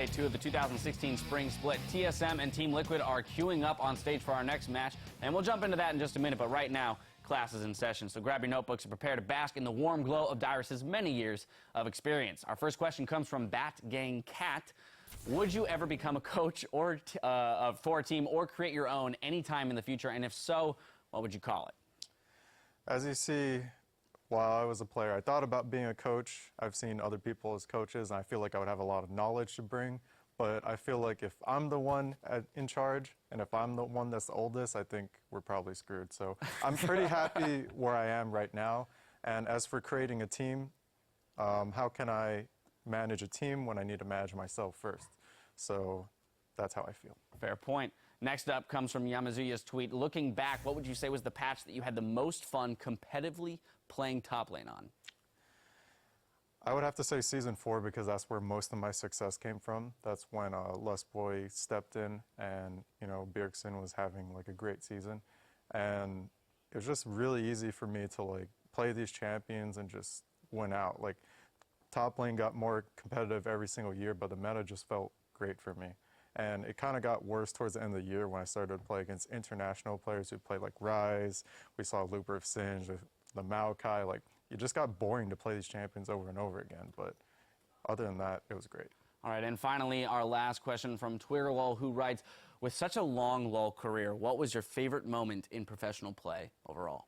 Day 2 of the 2016 spring split. TSM and Team Liquid are queuing up on stage for our next match, and we'll jump into that in just a minute, but right now, class is in session, so grab your notebooks and prepare to bask in the warm glow of Dyrus's many years of experience. Our first question comes from Bat Gang Cat. Would you ever become a coach or for a team or create your own anytime in the future, and if so, what would you call it? As you see, while I was a player, I thought about being a coach. I've seen other people as coaches, and I feel like I would have a lot of knowledge to bring. But I feel like if I'm the one in charge, and if I'm the one that's the oldest, I think we're probably screwed. So I'm pretty happy where I am right now. And as for creating a team, how can I manage a team when I need to manage myself first? So that's how I feel. Fair point. Next up comes from Yamazuya's tweet. Looking back, what would you say was the patch that you had the most fun competitively playing top lane on? I would have to say Season 4 because that's where most of my success came from. That's when Lustboy stepped in and, Bjergsen was having like a great season. And it was just really easy for me to like play these champions and just win out. Like top lane got more competitive every single year, but the meta just felt great for me. And it kind of got worse towards the end of the year when I started to play against international players who played like Rise. We saw Looper of Singe, the Maokai. Like, it just got boring to play these champions over and over again. But other than that, it was great. All right, and finally, our last question from Twirlol, who writes, with such a long LoL career, what was your favorite moment in professional play overall?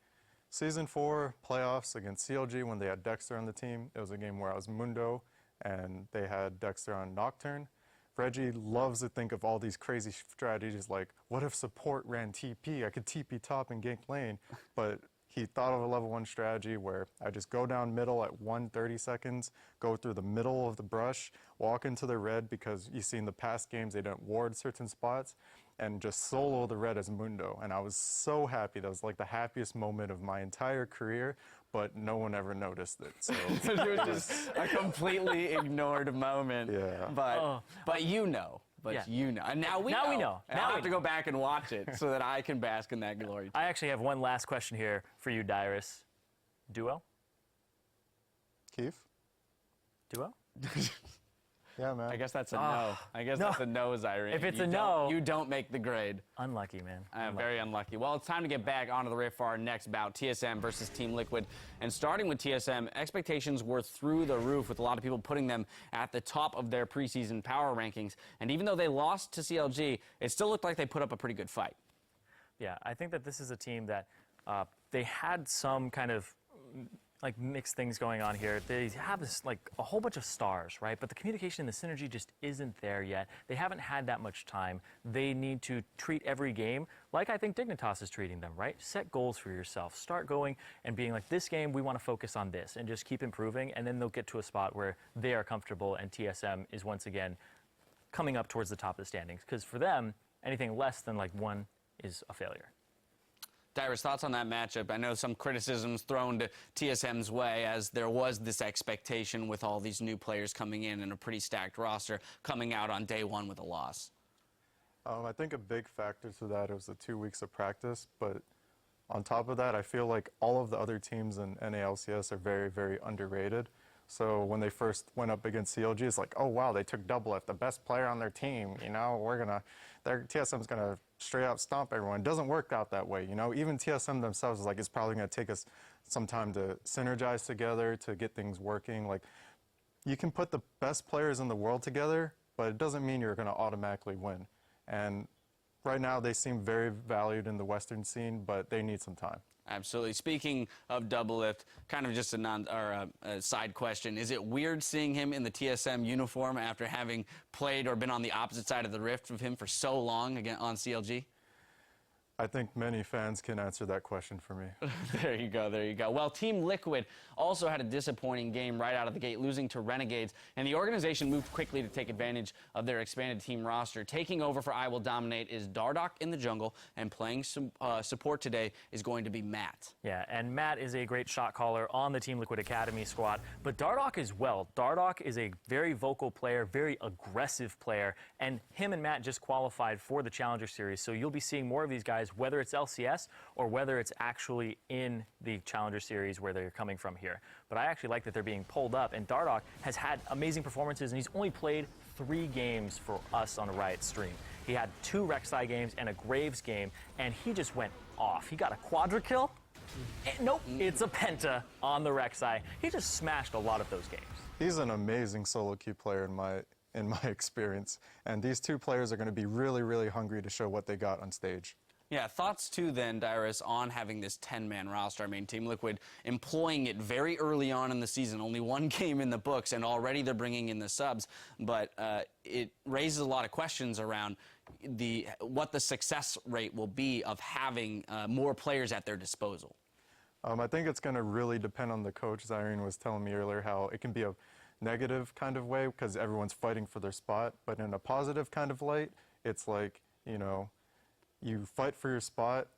Season 4 playoffs against CLG when they had Dexter on the team. It was a game where I was Mundo, and they had Dexter on Nocturne. Reggie loves to think of all these crazy strategies like, what if support ran TP? I could TP top and gank lane. But he thought of a level 1 strategy where I just go down middle at 1:30 seconds, go through the middle of the brush, walk into the red because you see in the past games they don't ward certain spots, and just solo the red as Mundo. And I was so happy. That was like the happiest moment of my entire career, but no one ever noticed it. So it was just a completely ignored moment. Yeah. But you know. And now we know. And I'll have to go back and watch it so that I can bask in that glory. I actually have one last question here for you, Dyrus. Duo? Keith? Duo? Yeah, man. I guess that's a no. I guess that's a no, Zyrene. If it's a no, you don't make the grade. Unlucky, man. Very unlucky. Well, it's time to get back onto the riff for our next bout, TSM versus Team Liquid. And starting with TSM, expectations were through the roof, with a lot of people putting them at the top of their preseason power rankings. And even though they lost to CLG, it still looked like they put up a pretty good fight. Yeah, I think that this is a team that they had some kind of like mixed things going on here. They have this like a whole bunch of stars, right? But the communication and the synergy just isn't there yet. They haven't had that much time. They need to treat every game like I think Dignitas is treating them, right? Set goals for yourself. Start going and being like, this game, we want to focus on this, and just keep improving, and then they'll get to a spot where they are comfortable and TSM is once again coming up towards the top of the standings. Because for them, anything less than like 1 is a failure. Dyrus, thoughts on that matchup? I know some criticisms thrown to TSM's way, as there was this expectation with all these new players coming in and a pretty stacked roster coming out on day 1 with a loss. I think a big factor to that was the 2 weeks of practice, but on top of that, I feel like all of the other teams in LCS are very, very underrated. So when they first went up against CLG, it's like, oh wow, they took double F, the best player on their team. TSM's gonna straight out stomp everyone. It doesn't work out that way. Even TSM themselves is like, it's probably gonna take us some time to synergize together to get things working. Like, you can put the best players in the world together, but it doesn't mean you're gonna automatically win. And right now, they seem very valued in the Western scene, but they need some time. Absolutely. Speaking of Doublelift, kind of just a side question. Is it weird seeing him in the TSM uniform after having played or been on the opposite side of the rift with him for so long again on CLG? I think many fans can answer that question for me. There you go, there you go. Well, Team Liquid also had a disappointing game right out of the gate, losing to Renegades, and the organization moved quickly to take advantage of their expanded team roster. Taking over for I Will Dominate is Dardoch in the jungle, and playing some support today is going to be Matt. Yeah, and Matt is a great shot caller on the Team Liquid Academy squad, but Dardoch as well. Dardoch is a very vocal player, very aggressive player, and him and Matt just qualified for the Challenger Series, so you'll be seeing more of these guys, whether it's LCS or whether it's actually in the Challenger Series where they're coming from here. But I actually like that they're being pulled up, and Dardoch has had amazing performances, and he's only played 3 games for us on a Riot stream. He had 2 Rek'Sai games and a Graves game, and he just went off. He got a quadra kill. Nope, it's a penta on the Rek'Sai. He just smashed a lot of those games. He's an amazing solo queue player in my experience, and these 2 players are going to be really, really hungry to show what they got on stage. Yeah, thoughts too then, Dyrus, on having this 10-man roster. I mean, Team Liquid employing it very early on in the season, only 1 game in the books, and already they're bringing in the subs. But it raises a lot of questions around what the success rate will be of having more players at their disposal. I think it's going to really depend on the coach. Zyrene was telling me earlier how it can be a negative kind of way because everyone's fighting for their spot, but in a positive kind of light, it's like, you know, you fight for your spot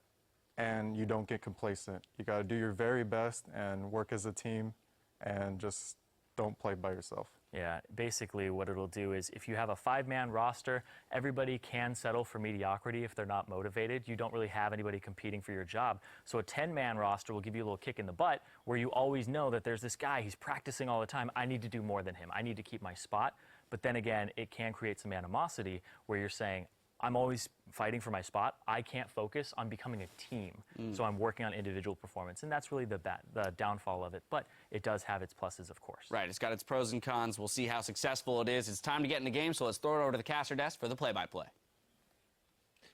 and you don't get complacent. You got to do your very best and work as a team and just don't play by yourself. Yeah, basically what it'll do is if you have a 5-man roster, everybody can settle for mediocrity if they're not motivated. You don't really have anybody competing for your job. So a 10-man roster will give you a little kick in the butt where you always know that there's this guy, he's practicing all the time. I need to do more than him. I need to keep my spot. But then again, it can create some animosity where you're saying, I'm always fighting for my spot. I can't focus on becoming a team. So I'm working on individual performance. And that's really the downfall of it. But it does have its pluses, of course. Right. It's got its pros and cons. We'll see how successful it is. It's time to get in the game, so let's throw it over to the caster desk for the play-by-play.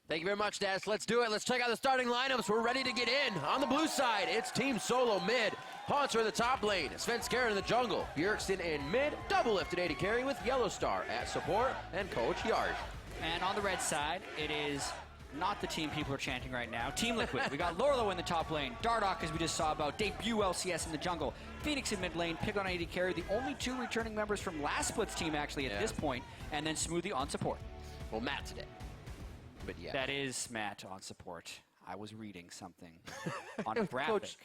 Thank you very much, Des. Let's do it. Let's check out the starting lineups. We're ready to get in. On the blue side, it's Team Solo mid. Haunter in the top lane. Svenskeren in the jungle. Bjergsen in mid. Double lifted AD carry with Yellowstar at support and Coach Yarj. And on the red side, it is not the team people are chanting right now. Team Liquid. We got Lorlo in the top lane. Dardoch, as we just saw about, debut LCS in the jungle. Phoenix in mid lane. Piglet on AD carry. The only 2 returning members from last split's team, actually, at this point. And then Smoothie on support. Well, Matt today. But yeah. That is Matt on support. I was reading something on a graphic. Coach.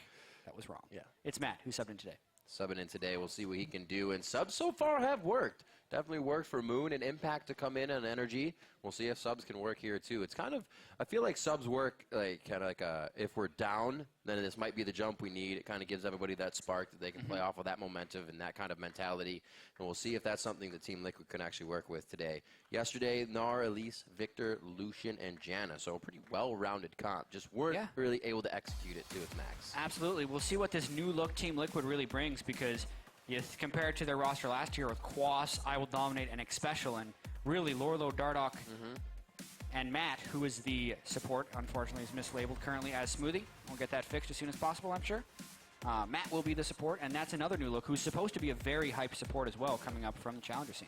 That was wrong. Yeah. It's Matt who subbed in today. Subbing in today. We'll see what he can do. And subs so far have worked. Definitely worked for Moon and Impact to come in on energy. We'll see if subs can work here too. It's kind of, I feel like subs work like kind of like if we're down, then this might be the jump we need. It kind of gives everybody that spark that they can play off of that momentum and that kind of mentality. And we'll see if that's something that Team Liquid can actually work with today. Yesterday, Gnar, Elise, Victor, Lucian, and Janna. So a pretty well-rounded comp. Just weren't really able to execute it to its max. Absolutely. We'll see what this new look Team Liquid really brings because you compare it to their roster last year with Quas, I Will Dominate, and Xpecial, and really Lorlo, Dardoch, and Matt, who is the support, unfortunately is mislabeled currently as Smoothie. We'll get that fixed as soon as possible, I'm sure. Matt will be the support, and that's another new look who's supposed to be a very hyped support as well coming up from the Challenger scene.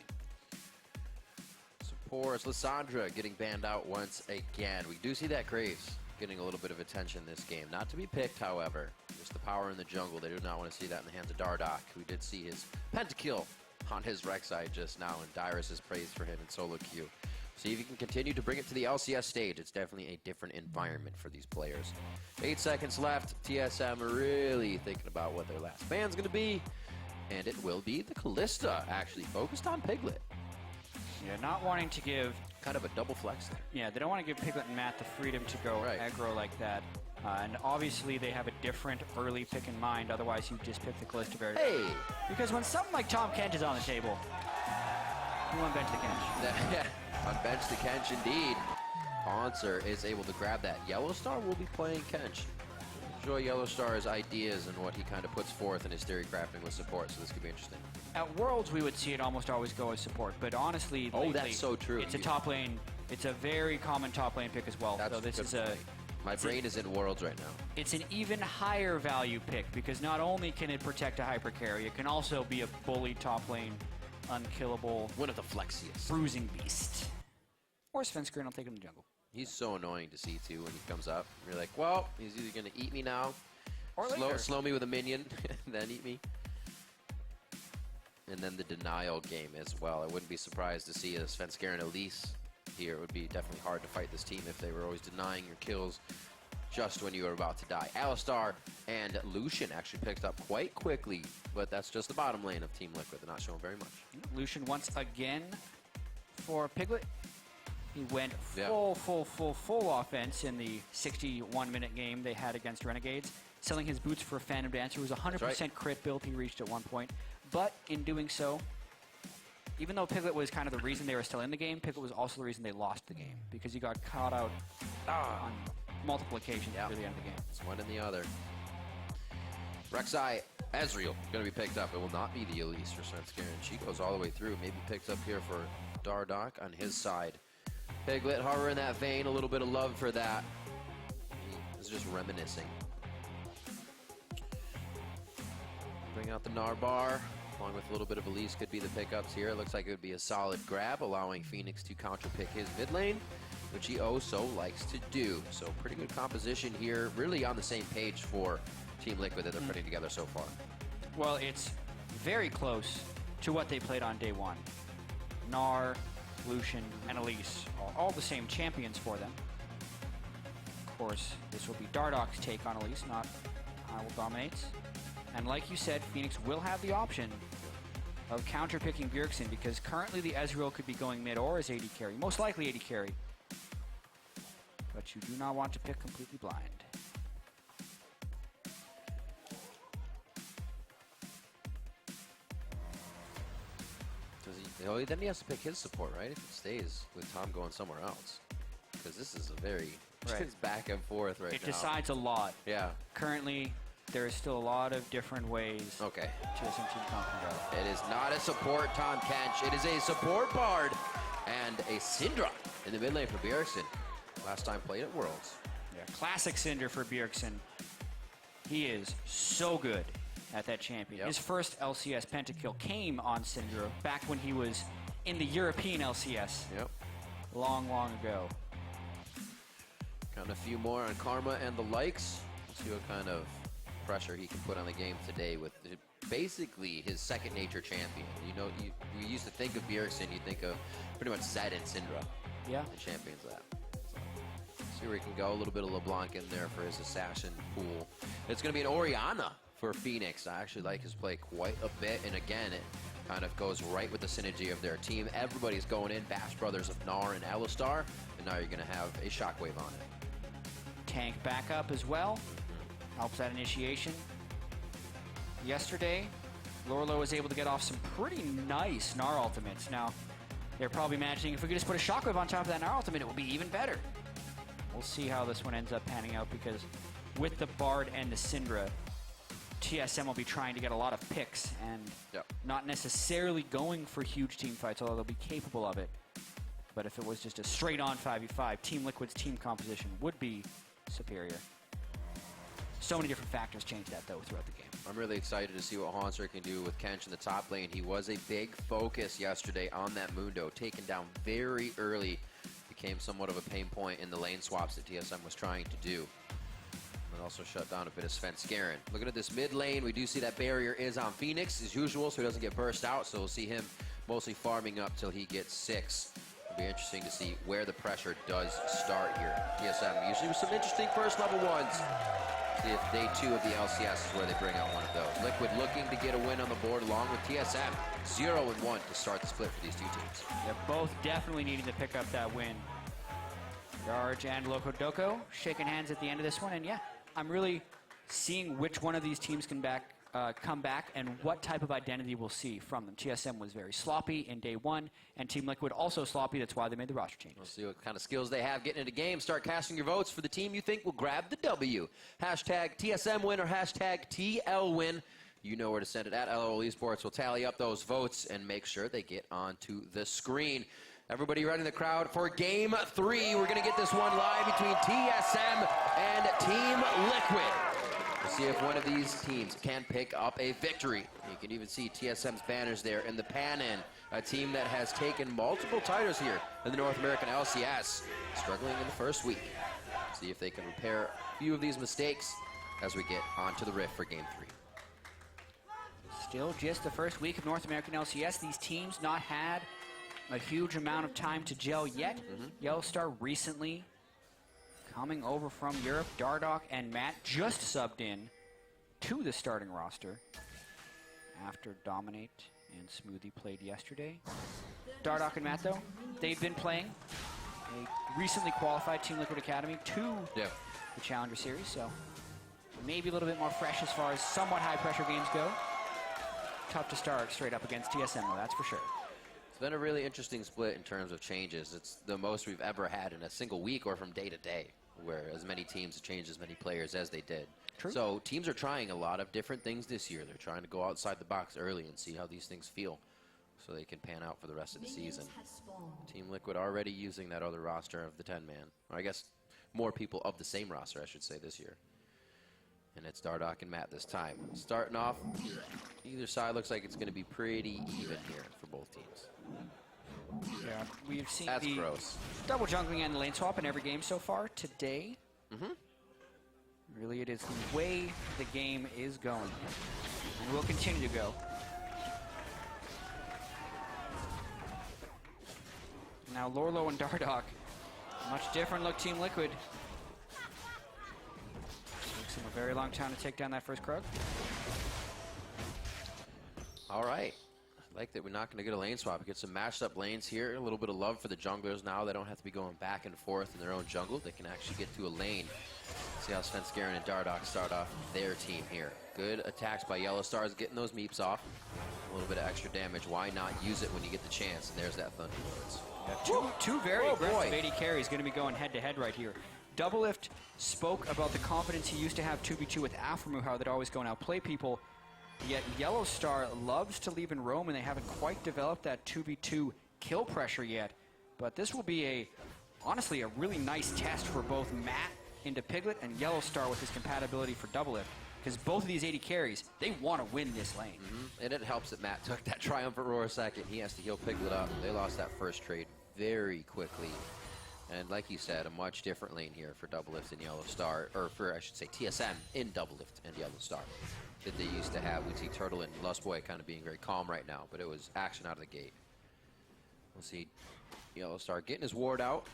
Supports, Lissandra getting banned out once again. We do see that Graves getting a little bit of attention this game. Not to be picked, however. Just the power in the jungle. They do not want to see that in the hands of Dardoch, who did see his pentakill on his Rek'Sai just now, and Dyrus is praised for him in solo queue. See if you can continue to bring it to the LCS stage. It's definitely a different environment for these players. 8 seconds left. TSM really thinking about what their last ban's going to be, and it will be the Kalista, actually focused on Piglet. Yeah, not wanting to give... Kind of a double flex there. Yeah, they don't want to give Piglet and Matt the freedom to go aggro like that. And obviously they have a different early pick in mind, otherwise you just pick the Kalista very Hey! Because when something like Tom Kent is on the table, you want bench the Kench. On bench the Kench indeed. Haunter is able to grab that. Yellowstar will be playing Kench. Enjoy Yellowstar's ideas and what he kind of puts forth in his theory crafting with support, so this could be interesting. At Worlds, we would see it almost always go as support, but honestly, lately, that's so true. It's a top lane. It's a very common top lane pick as well. That's so this is my brain is in Worlds right now. It's an even higher value pick because not only can it protect a hyper carry, it can also be a bully top lane, unkillable, One of the flexiest. bruising beast. Or Svenskeren will take him to the jungle. He's so annoying to see too when he comes up. You're like, well, he's either gonna eat me now, Or slow me with a minion, then eat me. And then the denial game as well. I wouldn't be surprised to see a Svenskeren Elise here. It would be definitely hard to fight this team if they were always denying your kills just when you were about to die. Alistar and Lucian actually picked up quite quickly, but that's just the bottom lane of Team Liquid. They're not showing very much. Lucian once again for Piglet. He went full offense in the 61-minute game they had against Renegades, selling his boots for Phantom Dancer. It was a 100% crit build he reached at one point, but in doing so, even though Piglet was kind of the reason they were still in the game, Piglet was also the reason they lost the game because he got caught out on multiple occasions near the end of the game. It's one and the other. Rek'Sai, Ezreal, going to be picked up. It will not be the Elise for Svenskeren. She goes all the way through. Maybe picked up here for Dardoch on his side. Piglet hovering in that vein, a little bit of love for that. He is just reminiscing. Bring out the Narbar, along with a little bit of Elise could be the pickups here. It looks like it would be a solid grab, allowing Phoenix to counterpick his mid lane, which he oh so likes to do. So pretty good composition here, really on the same page for Team Liquid that they're putting together so far. Well, it's very close to what they played on day one. Gnar, Lucian, and Elise are all the same champions for them. Of course, this will be Dardoch's take on Elise, not I will dominate. And like you said, Phoenix will have the option of counter-picking Bjergsen because currently the Ezreal could be going mid or as AD carry, most likely AD carry. But you do not want to pick completely blind. Oh, then he has to pick his support, right? If it stays with Tom going somewhere else. Because this is a very it's back and forth right now. It decides a lot. Yeah. Currently, there is still a lot of different ways Okay. TSM Team Comp can go. It is not a support Tom Kench. It is a support Bard and a Syndra in the mid lane for Bjergsen. Last time played at Worlds. Yeah, classic Cinder for Bjergsen. He is so good at that champion. Yep. His first LCS pentakill came on Syndra back when he was in the European LCS. Yep. Long, long ago. Got a few more on Karma and the likes. Let's see what kind of pressure he can put on the game today with basically his second nature champion. You know, we used to think of Bjergsen, you think of pretty much Zed and Syndra. Yeah. The champions that. So, see where he can go. A little bit of LeBlanc in there for his assassin pool. It's going to be an Orianna for Phoenix. I actually like his play quite a bit, and again, it kind of goes right with the synergy of their team. Everybody's going in, Bash Brothers of Gnar and Alistar, and now you're going to have a Shockwave on it. Tank backup as well. Helps that initiation. Yesterday, Lorlo was able to get off some pretty nice Gnar ultimates. Now, they're probably imagining if we could just put a Shockwave on top of that Gnar ultimate, it would be even better. We'll see how this one ends up panning out because with the Bard and the Syndra, TSM will be trying to get a lot of picks and not necessarily going for huge team fights, although they'll be capable of it. But if it was just a straight-on 5v5, Team Liquid's team composition would be superior. So many different factors change that, though, throughout the game. I'm really excited to see what Haunter can do with Kench in the top lane. He was a big focus yesterday on that Mundo, taken down very early. Became somewhat of a pain point in the lane swaps that TSM was trying to do. And also shut down a bit of Svenskeren. Looking at this mid lane, we do see that barrier is on Phoenix as usual, so he doesn't get burst out. So we'll see him mostly farming up till he gets 6. It'll be interesting to see where the pressure does start here. TSM usually with some interesting first level ones. See if day 2 of the LCS is where they bring out one of those. Liquid looking to get a win on the board along with TSM. 0-1 to start the split for these two teams. They're both definitely needing to pick up that win. Garge and Loco Doco shaking hands at the end of this one, and yeah, I'm really seeing which one of these teams can come back and what type of identity we'll see from them. TSM was very sloppy in day 1, and Team Liquid also sloppy. That's why they made the roster changes. We'll see what kind of skills they have getting into game. Start casting your votes for the team you think will grab the W. Hashtag TSM win or hashtag TL win. You know where to send it at. LOL Esports will tally up those votes and make sure they get onto the screen. Everybody right in the crowd for Game 3. We're going to get this one live between TSM and Team Liquid. We'll see if one of these teams can pick up a victory. You can even see TSM's banners there in the pan-in. A team that has taken multiple titles here in the North American LCS. Struggling in the first week. See if they can repair a few of these mistakes as we get onto the riff for Game 3. Still just the first week of North American LCS. These teams not had a huge amount of time to gel yet. Yellowstar recently coming over from Europe. Dardoch and Matt just subbed in to the starting roster after Dominate and Smoothie played yesterday. Dardoch and Matt, though, they've been playing a recently qualified Team Liquid Academy to the Challenger Series, so maybe a little bit more fresh as far as somewhat high-pressure games go. Tough to start straight up against TSM, though, that's for sure. It's been a really interesting split in terms of changes. It's the most we've ever had in a single week or from day to day, where as many teams have changed as many players as they did. True. So teams are trying a lot of different things this year. They're trying to go outside the box early and see how these things feel so they can pan out for the rest of the season. Team Liquid already using that other roster of the 10-man. Or I guess more people of the same roster, I should say, this year. And it's Dardoch and Matt this time. Starting off, either side looks like it's going to be pretty even here for both teams. Yeah, we've seen That's the gross. double jungling and lane swap in every game so far today. Really, it is the way the game is going, and will continue to go. Now Lorlo and Dardoch, much different look Team Liquid. Takes them a very long time to take down that first Krug. All right. I like that we're not going to get a lane swap. We get some matched up lanes here. A little bit of love for the junglers now. They don't have to be going back and forth in their own jungle. They can actually get to a lane. See how Svenskeren and Dardoch start off their team here. Good attacks by Yellow Stars, getting those meeps off. A little bit of extra damage. Why not use it when you get the chance? And there's that Thunderlords. Yeah, two very aggressive AD carries going to be going head-to-head right here. Doublelift spoke about the confidence he used to have 2v2 with Aphromu, how they'd always go and outplay people. Yet Yellow Star loves to leave and roam, and they haven't quite developed that 2v2 kill pressure yet. But this will be honestly a really nice test for both Matt into Piglet and Yellow Star with his compatibility for Doublelift. Because both of these 80 carries, they want to win this lane. And it helps that Matt took that triumphant roar second. He has to heal Piglet up. They lost that first trade very quickly. And like you said, a much different lane here for Doublelift and Yellow Star, or for, I should say, TSM in Doublelift and Yellow Star that they used to have. We see Turtle and Lustboy kind of being very calm right now, but it was action out of the gate. We'll see Yellow Star getting his ward out,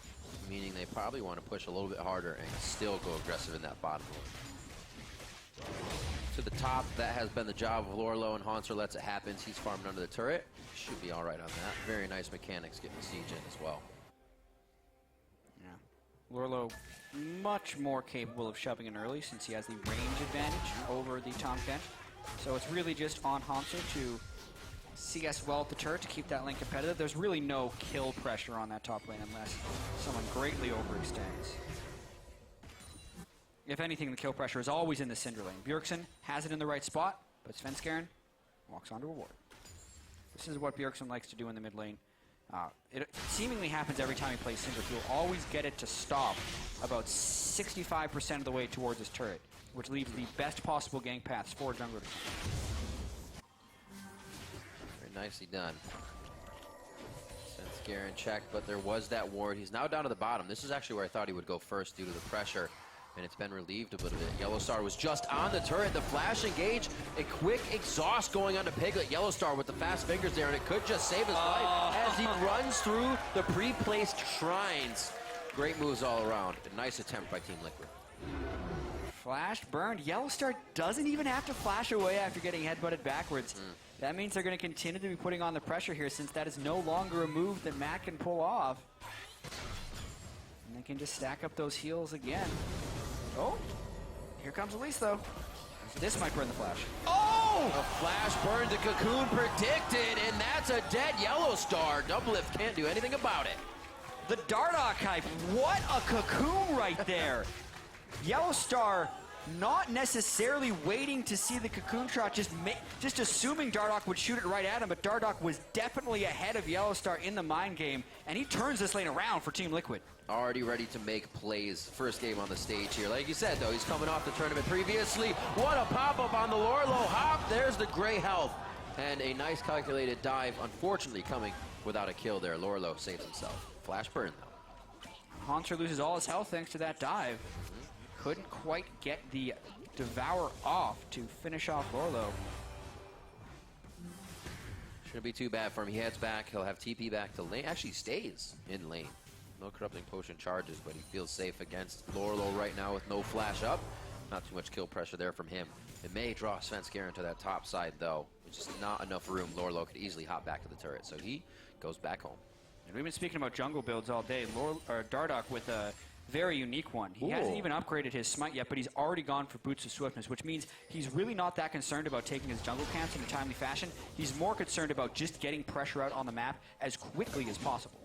meaning they probably want to push a little bit harder and still go aggressive in that bottom lane. To the top, that has been the job of Lorlo, and Haunter lets it happen. He's farming under the turret. Should be all right on that. Very nice mechanics getting the siege in as well. Yeah. Lorlo much more capable of shoving in early since he has the range advantage over the Tahm Kench. So it's really just on Haunter to CS well at the turret to keep that lane competitive. There's really no kill pressure on that top lane unless someone greatly overextends. If anything, the kill pressure is always in the Cinder lane. Bjergsen has it in the right spot, but Svenskeren walks onto a ward. This is what Bjergsen likes to do in the mid lane. It seemingly happens every time he plays Cinder. He'll always get it to stop about 65% of the way towards his turret, which leaves the best possible gank paths for a jungler. Very nicely done. Svenskeren checked, but there was that ward. He's now down to the bottom. This is actually where I thought he would go first due to the pressure. And it's been relieved a bit of it. Yellow Star was just on the turret. The flash engage, a quick exhaust going onto Piglet. Yellow Star with the fast fingers there, and it could just save his life as he runs through the pre-placed shrines. Great moves all around. A nice attempt by Team Liquid. Flash burned. Yellow Star doesn't even have to flash away after getting headbutted backwards. That means they're going to continue to be putting on the pressure here since that is no longer a move that Matt can pull off. And they can just stack up those heals again. Oh, here comes Elise, though. This might burn the flash. Oh! A flash burn to Cocoon predicted, and that's a dead Yellow Star. Doublelift can't do anything about it. The Dardoch hype. What a Cocoon right there. Yellow Star not necessarily waiting to see the Cocoon shot, just assuming Dardoch would shoot it right at him, but Dardoch was definitely ahead of Yellow Star in the mind game, and he turns this lane around for Team Liquid. Already ready to make plays. First game on the stage here. Like you said, though, he's coming off the tournament previously. What a pop-up on the Lorlo hop. There's the gray health. And a nice calculated dive, unfortunately coming without a kill there. Lorlo saves himself. Flash burn, though. Haunter loses all his health thanks to that dive. Couldn't quite get the Devour off to finish off Lorlo. Shouldn't be too bad for him. He heads back. He'll have TP back to lane. Actually stays in lane. No corrupting potion charges, but he feels safe against Lorlo right now with no flash up. Not too much kill pressure there from him. It may draw Svenskeren to that top side, though. It's just not enough room. Lorlo could easily hop back to the turret, so he goes back home. And we've been speaking about jungle builds all day. Dardoch with a very unique one. He hasn't even upgraded his smite yet, but he's already gone for Boots of Swiftness, which means he's really not that concerned about taking his jungle camps in a timely fashion. He's more concerned about just getting pressure out on the map as quickly as possible.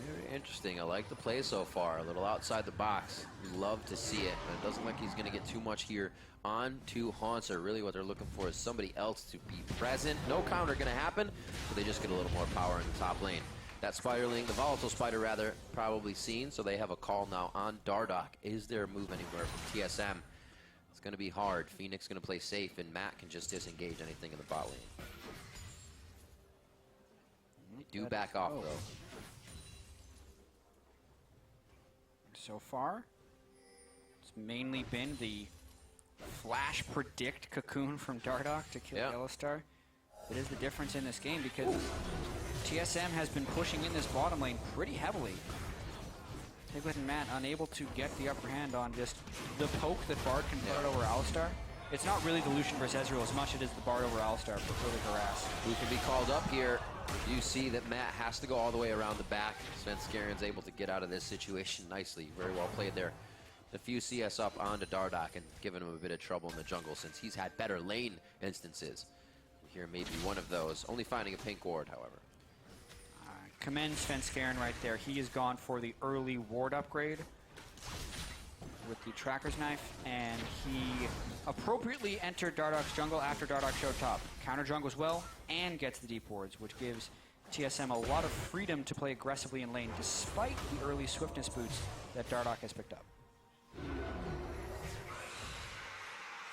Very interesting. I like the play so far. A little outside the box. We love to see it, but it doesn't look like he's going to get too much here on to Haunter. Really what they're looking for is somebody else to be present. No counter going to happen, but they just get a little more power in the top lane. That Spiderling, the Volatile Spider rather, probably seen, so they have a call now on Dardoch. Is there a move anywhere from TSM? It's going to be hard. Phoenix going to play safe, and Matt can just disengage anything in the bot lane. They do back off, though. So far, it's mainly been the flash predict cocoon from Dardoch to kill Yellowstar. It is the difference in this game because TSM has been pushing in this bottom lane pretty heavily. Piglet and Matt unable to get the upper hand on just the poke that Bard can put over Alistar. It's not really the Lucian versus Ezreal as much as it is the Bard over Alistar for really harass. Who can be called up here? You see that Matt has to go all the way around the back. Svenskarian's able to get out of this situation nicely. Very well played there. A few CS up onto Dardoch and giving him a bit of trouble in the jungle since he's had better lane instances. Here may be one of those. Only finding a pink ward, however. Commend Svenskarian right there. He has gone for the early ward upgrade with the Tracker's Knife, and he appropriately entered Dardoch's jungle after Dardoch showed top. Counter jungles well and gets the deep wards, which gives TSM a lot of freedom to play aggressively in lane despite the early swiftness boots that Dardoch has picked up.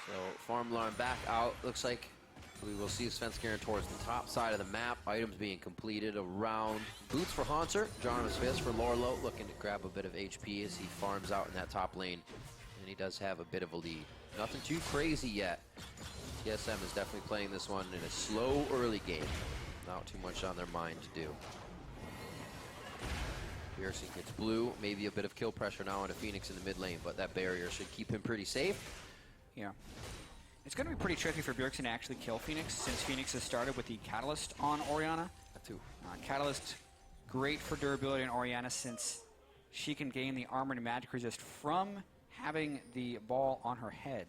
So farm alarm back out. Looks like we will see Svenskarian towards the top side of the map. Items being completed around boots for Haunter. Jarnus Fist for Lorlo, looking to grab a bit of HP as he farms out in that top lane. And he does have a bit of a lead. Nothing too crazy yet. TSM is definitely playing this one in a slow early game. Not too much on their mind to do. Piercing hits blue. Maybe a bit of kill pressure now on a Phoenix in the mid lane, but that barrier should keep him pretty safe. Yeah. It's going to be pretty tricky for Bjergsen to actually kill Phoenix since Phoenix has started with the Catalyst on Orianna. That too. Catalyst, great for durability on Orianna since she can gain the armor and magic resist from having the ball on her head.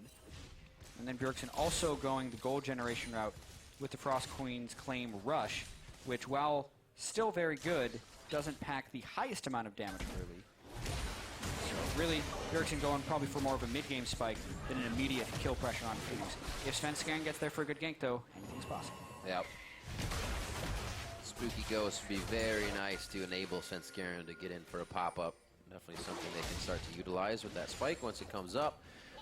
And then Bjergsen also going the gold generation route with the Frost Queen's Claim Rush, which while still very good, doesn't pack the highest amount of damage early. So really, Bjergsen going probably for more of a mid-game spike than an immediate kill pressure on Phoenix. If Svenskarian gets there for a good gank though, anything's possible. Yep. Spooky Ghost would be very nice to enable Svenskarian to get in for a pop-up. Definitely something they can start to utilize with that spike once it comes up.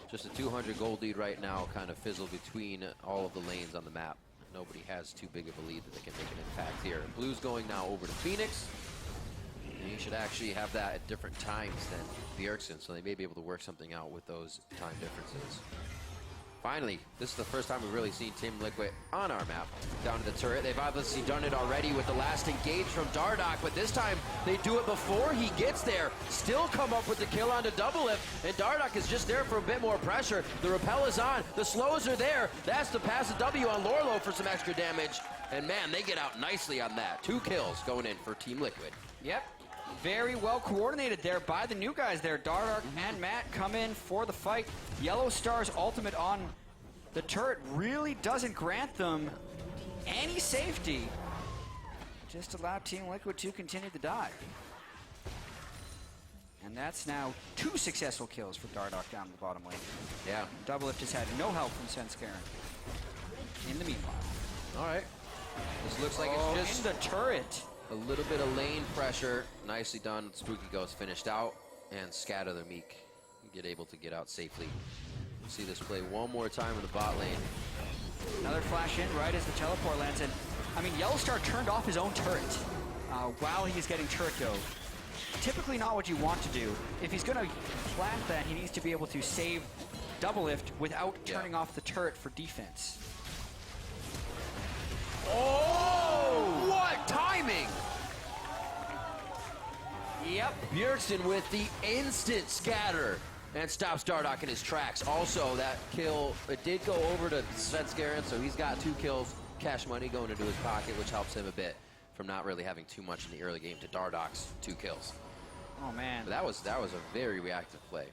Just a 200 gold lead right now, kind of fizzle between all of the lanes on the map. Nobody has too big of a lead that they can make an impact here. Blue's going now over to Phoenix. And he should actually have that at different times than Bjergsen, so they may be able to work something out with those time differences. Finally, this is the first time we've really seen Team Liquid on our map. Down to the turret. They've obviously done it already with the last engage from Dardoch, but this time they do it before he gets there. Still come up with the kill onto Double Lift, and Dardoch is just there for a bit more pressure. The repel is on. The slows are there. That's the pass of W on Lorlo for some extra damage. And man, they get out nicely on that. 2 kills going in for Team Liquid. Yep. Very well coordinated there by the new guys there. Dardoch and Matt come in for the fight. Yellowstar's ultimate on the turret really doesn't grant them any safety. Just allow Team Liquid to continue the dive. And that's now 2 successful kills for Dardoch down the bottom lane. Yeah. Doublelift has had no help from Svenskarian in the meanwhile. All right. This looks like it's just in the turret. a little bit of lane pressure. Nicely done. Spooky Ghost finished out, and Scatter the Meek get able to get out safely. We'll see this play one more time in the bot lane. Another flash in right as the teleport lands in. I mean, Yellowstar turned off his own turret while he's getting turret go. Typically not what you want to do. If he's going to plant that, he needs to be able to save Doublelift without turning off the turret for defense. Oh! What timing! Yep. Bjergsen with the instant scatter and stops Dardoch in his tracks. Also, that kill, it did go over to Svenskarian, so he's got 2 kills. Cash money going into his pocket, which helps him a bit from not really having too much in the early game to Dardoch's 2 kills. Oh, man. But that was a very reactive play.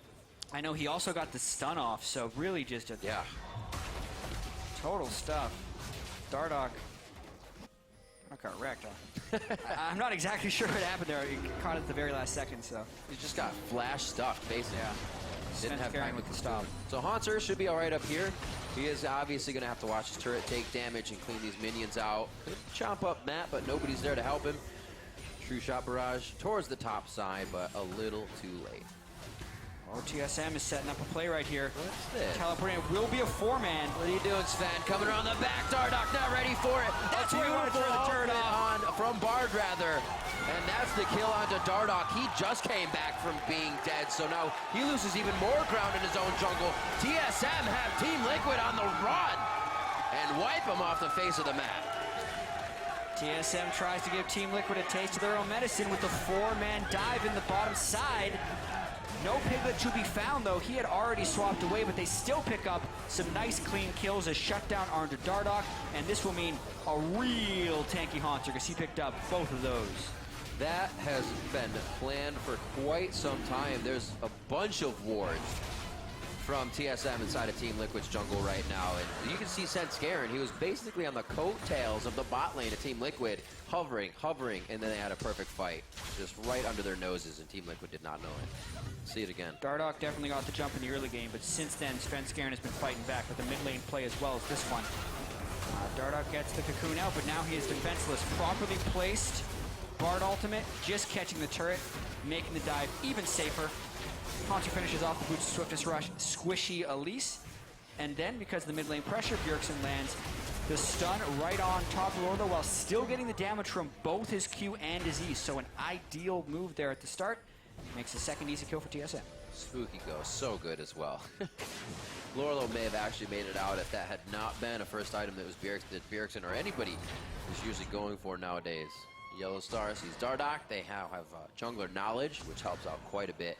I know he also got the stun off, so really just a total stuff. Dardoch got wrecked. I'm not exactly sure what happened there. He caught it at the very last second, so. He just got flash stuffed, basically. Yeah. Didn't have time with to the stop. So Haunter should be all right up here. He is obviously going to have to watch his turret take damage and clean these minions out. Could chomp up Matt, but nobody's there to help him. True shot barrage towards the top side, but a little too late. Oh, TSM is setting up a play right here. What's this? Teleporting, it will be a 4-man. What are you doing, Sven? Coming around the back. Dardoch not ready for it. That's where he wanted to turn the turret on from Bard, rather. And that's the kill onto Dardoch. He just came back from being dead, so now he loses even more ground in his own jungle. TSM have Team Liquid on the run and wipe him off the face of the map. TSM tries to give Team Liquid a taste of their own medicine with the 4-man dive in the bottom side. No Piglet to be found, though. He had already swapped away, but they still pick up some nice, clean kills as shutdown are into Dardoch, and this will mean a real tanky Haunter because he picked up both of those. That has been planned for quite some time. There's a bunch of wards from TSM inside of Team Liquid's jungle right now, and you can see Senscarin. He was basically on the coattails of the bot lane of Team Liquid, hovering, and then they had a perfect fight just right under their noses, and Team Liquid did not know it. See it again. Dardoch definitely got the jump in the early game, but since then, Svenskaren has been fighting back with the mid lane play as well as this one. Dardoch gets the cocoon out, but now he is defenseless. Properly placed Bard ultimate, just catching the turret, making the dive even safer. Haunter finishes off the Boots of Swiftness Rush, squishy Elise, and then because of the mid lane pressure, Bjergsen lands the stun right on top of Lordo while still getting the damage from both his Q and his E. So an ideal move there at the start. Makes the second easy kill for TSM. Spooky goes so good as well. Lorlo may have actually made it out if that had not been a first item that was Bjergsen or anybody is usually going for nowadays. Yellow Star sees Dardoch. They have jungler knowledge, which helps out quite a bit,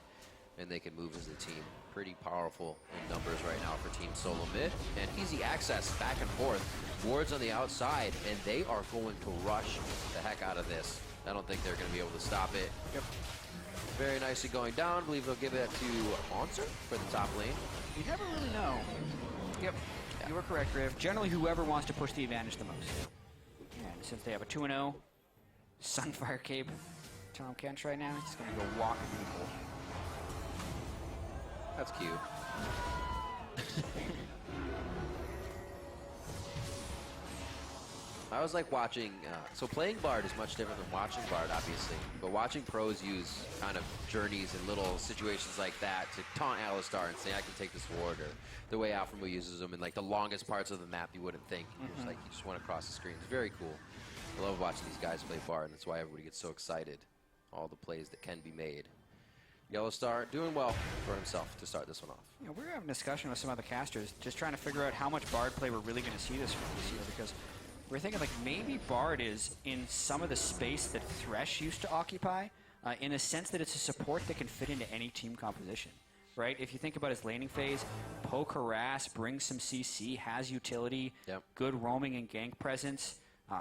and they can move as a team. Pretty powerful in numbers right now for Team Solo Mid, and easy access back and forth. Wards on the outside, and they are going to rush the heck out of this. I don't think they're going to be able to stop it. Yep. Very nicely going down. I believe they'll give it to Haunter for the top lane. You never really know. Yep, you were correct, Riv. Generally, whoever wants to push the advantage the most. And since they have a 2-0 Sunfire Cape, Tom Kench right now, he's going to go walking people. That's cute. I was like watching, so playing Bard is much different than watching Bard, obviously, but watching pros use kind of journeys and little situations like that to taunt Alistar and say, I can take this ward, or the way Alpha uses them in like the longest parts of the map you wouldn't think. Just like you just want to cross the screen. It's very cool. I love watching these guys play Bard, and that's why everybody gets so excited. All the plays that can be made. Yellow Star doing well for himself to start this one off. You know, we're having a discussion with some other casters, just trying to figure out how much Bard play we're really going to see this year, because we're thinking like maybe Bard is in some of the space that Thresh used to occupy, in the sense that it's a support that can fit into any team composition, right? If you think about his laning phase, poke, harass, bring some CC, has utility, good roaming and gank presence,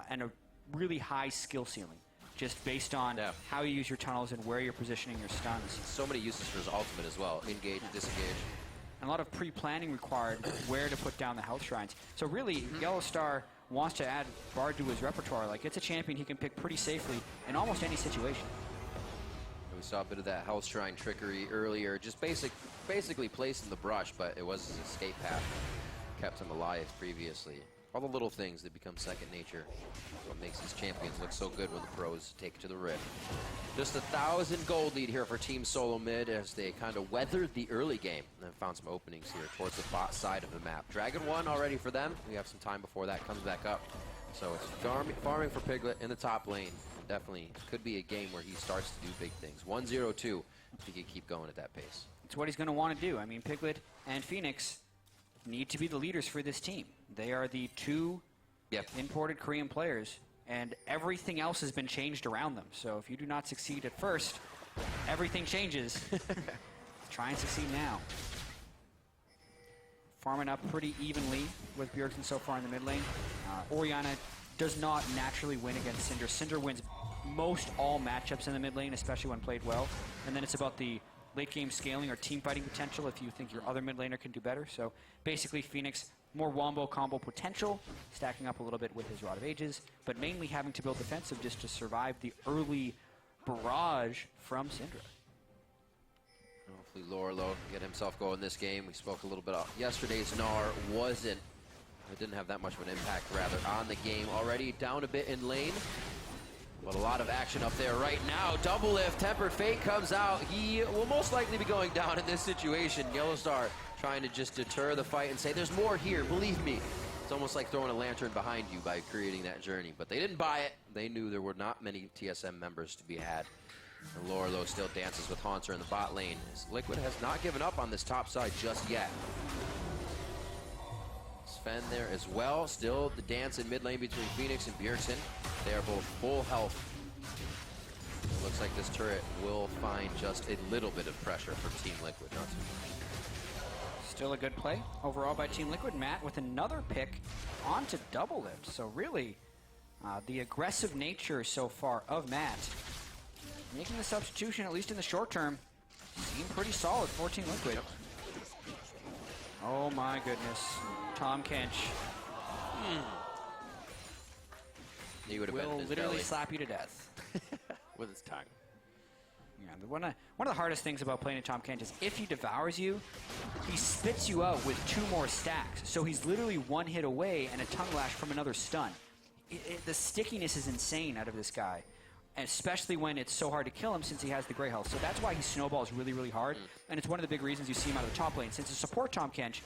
and a really high skill ceiling, just based on how you use your tunnels and where you're positioning your stuns. So many uses for his ultimate as well. Engage, disengage. And a lot of pre-planning required where to put down the health shrines. So really, Yellow Star wants to add Bard to his repertoire. Like, it's a champion he can pick pretty safely in almost any situation. We saw a bit of that health shrine trickery earlier, just basically placed in the brush, but it was his escape path. Kept him alive previously. All the little things that become second nature. That's what makes these champions look so good when the pros take to the rift. Just 1,000 gold lead here for Team Solo Mid as they kind of weathered the early game and found some openings here towards the bot side of the map. Dragon 1 already for them. We have some time before that comes back up. So it's farming for Piglet in the top lane. Definitely could be a game where he starts to do big things. 1-0-2 if he can keep going at that pace. It's what he's going to want to do. I mean, Piglet and Phoenix need to be the leaders for this team. They are the two imported Korean players, and everything else has been changed around them. So if you do not succeed at first, everything changes. Try and succeed now. Farming up pretty evenly with Bjergsen so far in the mid lane. Orianna does not naturally win against Syndra. Syndra wins most all matchups in the mid lane, especially when played well. And then it's about the late game scaling or team fighting potential if you think your other mid laner can do better. So basically Phoenix, more wombo combo potential, stacking up a little bit with his Rod of Ages, but mainly having to build defensive just to survive the early barrage from Syndra. Hopefully Lorlo can get himself going this game. We spoke a little bit off yesterday's Gnar. It didn't have that much of an impact, rather, on the game. Already down a bit in lane, but a lot of action up there right now. Double lift, Tempered Fate comes out. He will most likely be going down in this situation. Yellowstar trying to just deter the fight and say, there's more here, believe me. It's almost like throwing a lantern behind you by creating that journey. But they didn't buy it. They knew there were not many TSM members to be had. And Lorlo still dances with Haunter in the bot lane. Liquid has not given up on this top side just yet. Sven there as well. Still the dance in mid lane between Phoenix and Bjergsen. They are both full health. It looks like this turret will find just a little bit of pressure from Team Liquid, not too much. Still a good play overall by Team Liquid. Matt with another pick onto double lift. So really, the aggressive nature so far of Matt, making the substitution, at least in the short term, seem pretty solid for Team Liquid. Yep. Oh my goodness. Tom Kench He would have been in will his literally belly slap you to death. with his tongue. Yeah, one of the hardest things about playing a Tom Kench is if he devours you, he spits you out with 2 more stacks. So he's literally 1 hit away and a tongue lash from another stun. The stickiness is insane out of this guy, and especially when it's so hard to kill him since he has the gray health. So that's why he snowballs really, really hard, and it's one of the big reasons you see him out of the top lane. Since a support Tom Kench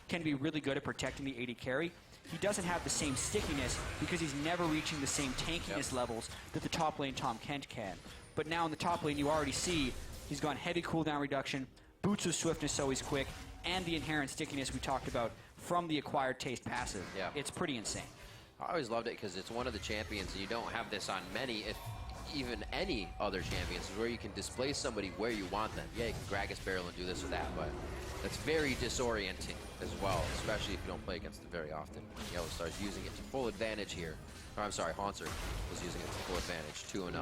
can be really good at protecting the AD carry, he doesn't have the same stickiness because he's never reaching the same tankiness levels that the top lane Tom Kench can. But now in the top lane, you already see he's gone heavy cooldown reduction, boots of swiftness so he's quick, and the inherent stickiness we talked about from the acquired taste passive. Yeah. It's pretty insane. I always loved it because it's one of the champions, and you don't have this on many, if even any other champions, where you can displace somebody where you want them. Yeah, you can Gragas barrel and do this or that, but that's very disorienting as well, especially if you don't play against it very often. Yellowstar's using it to full advantage here. Or, I'm sorry, Haunter was using it to full advantage, 2-0.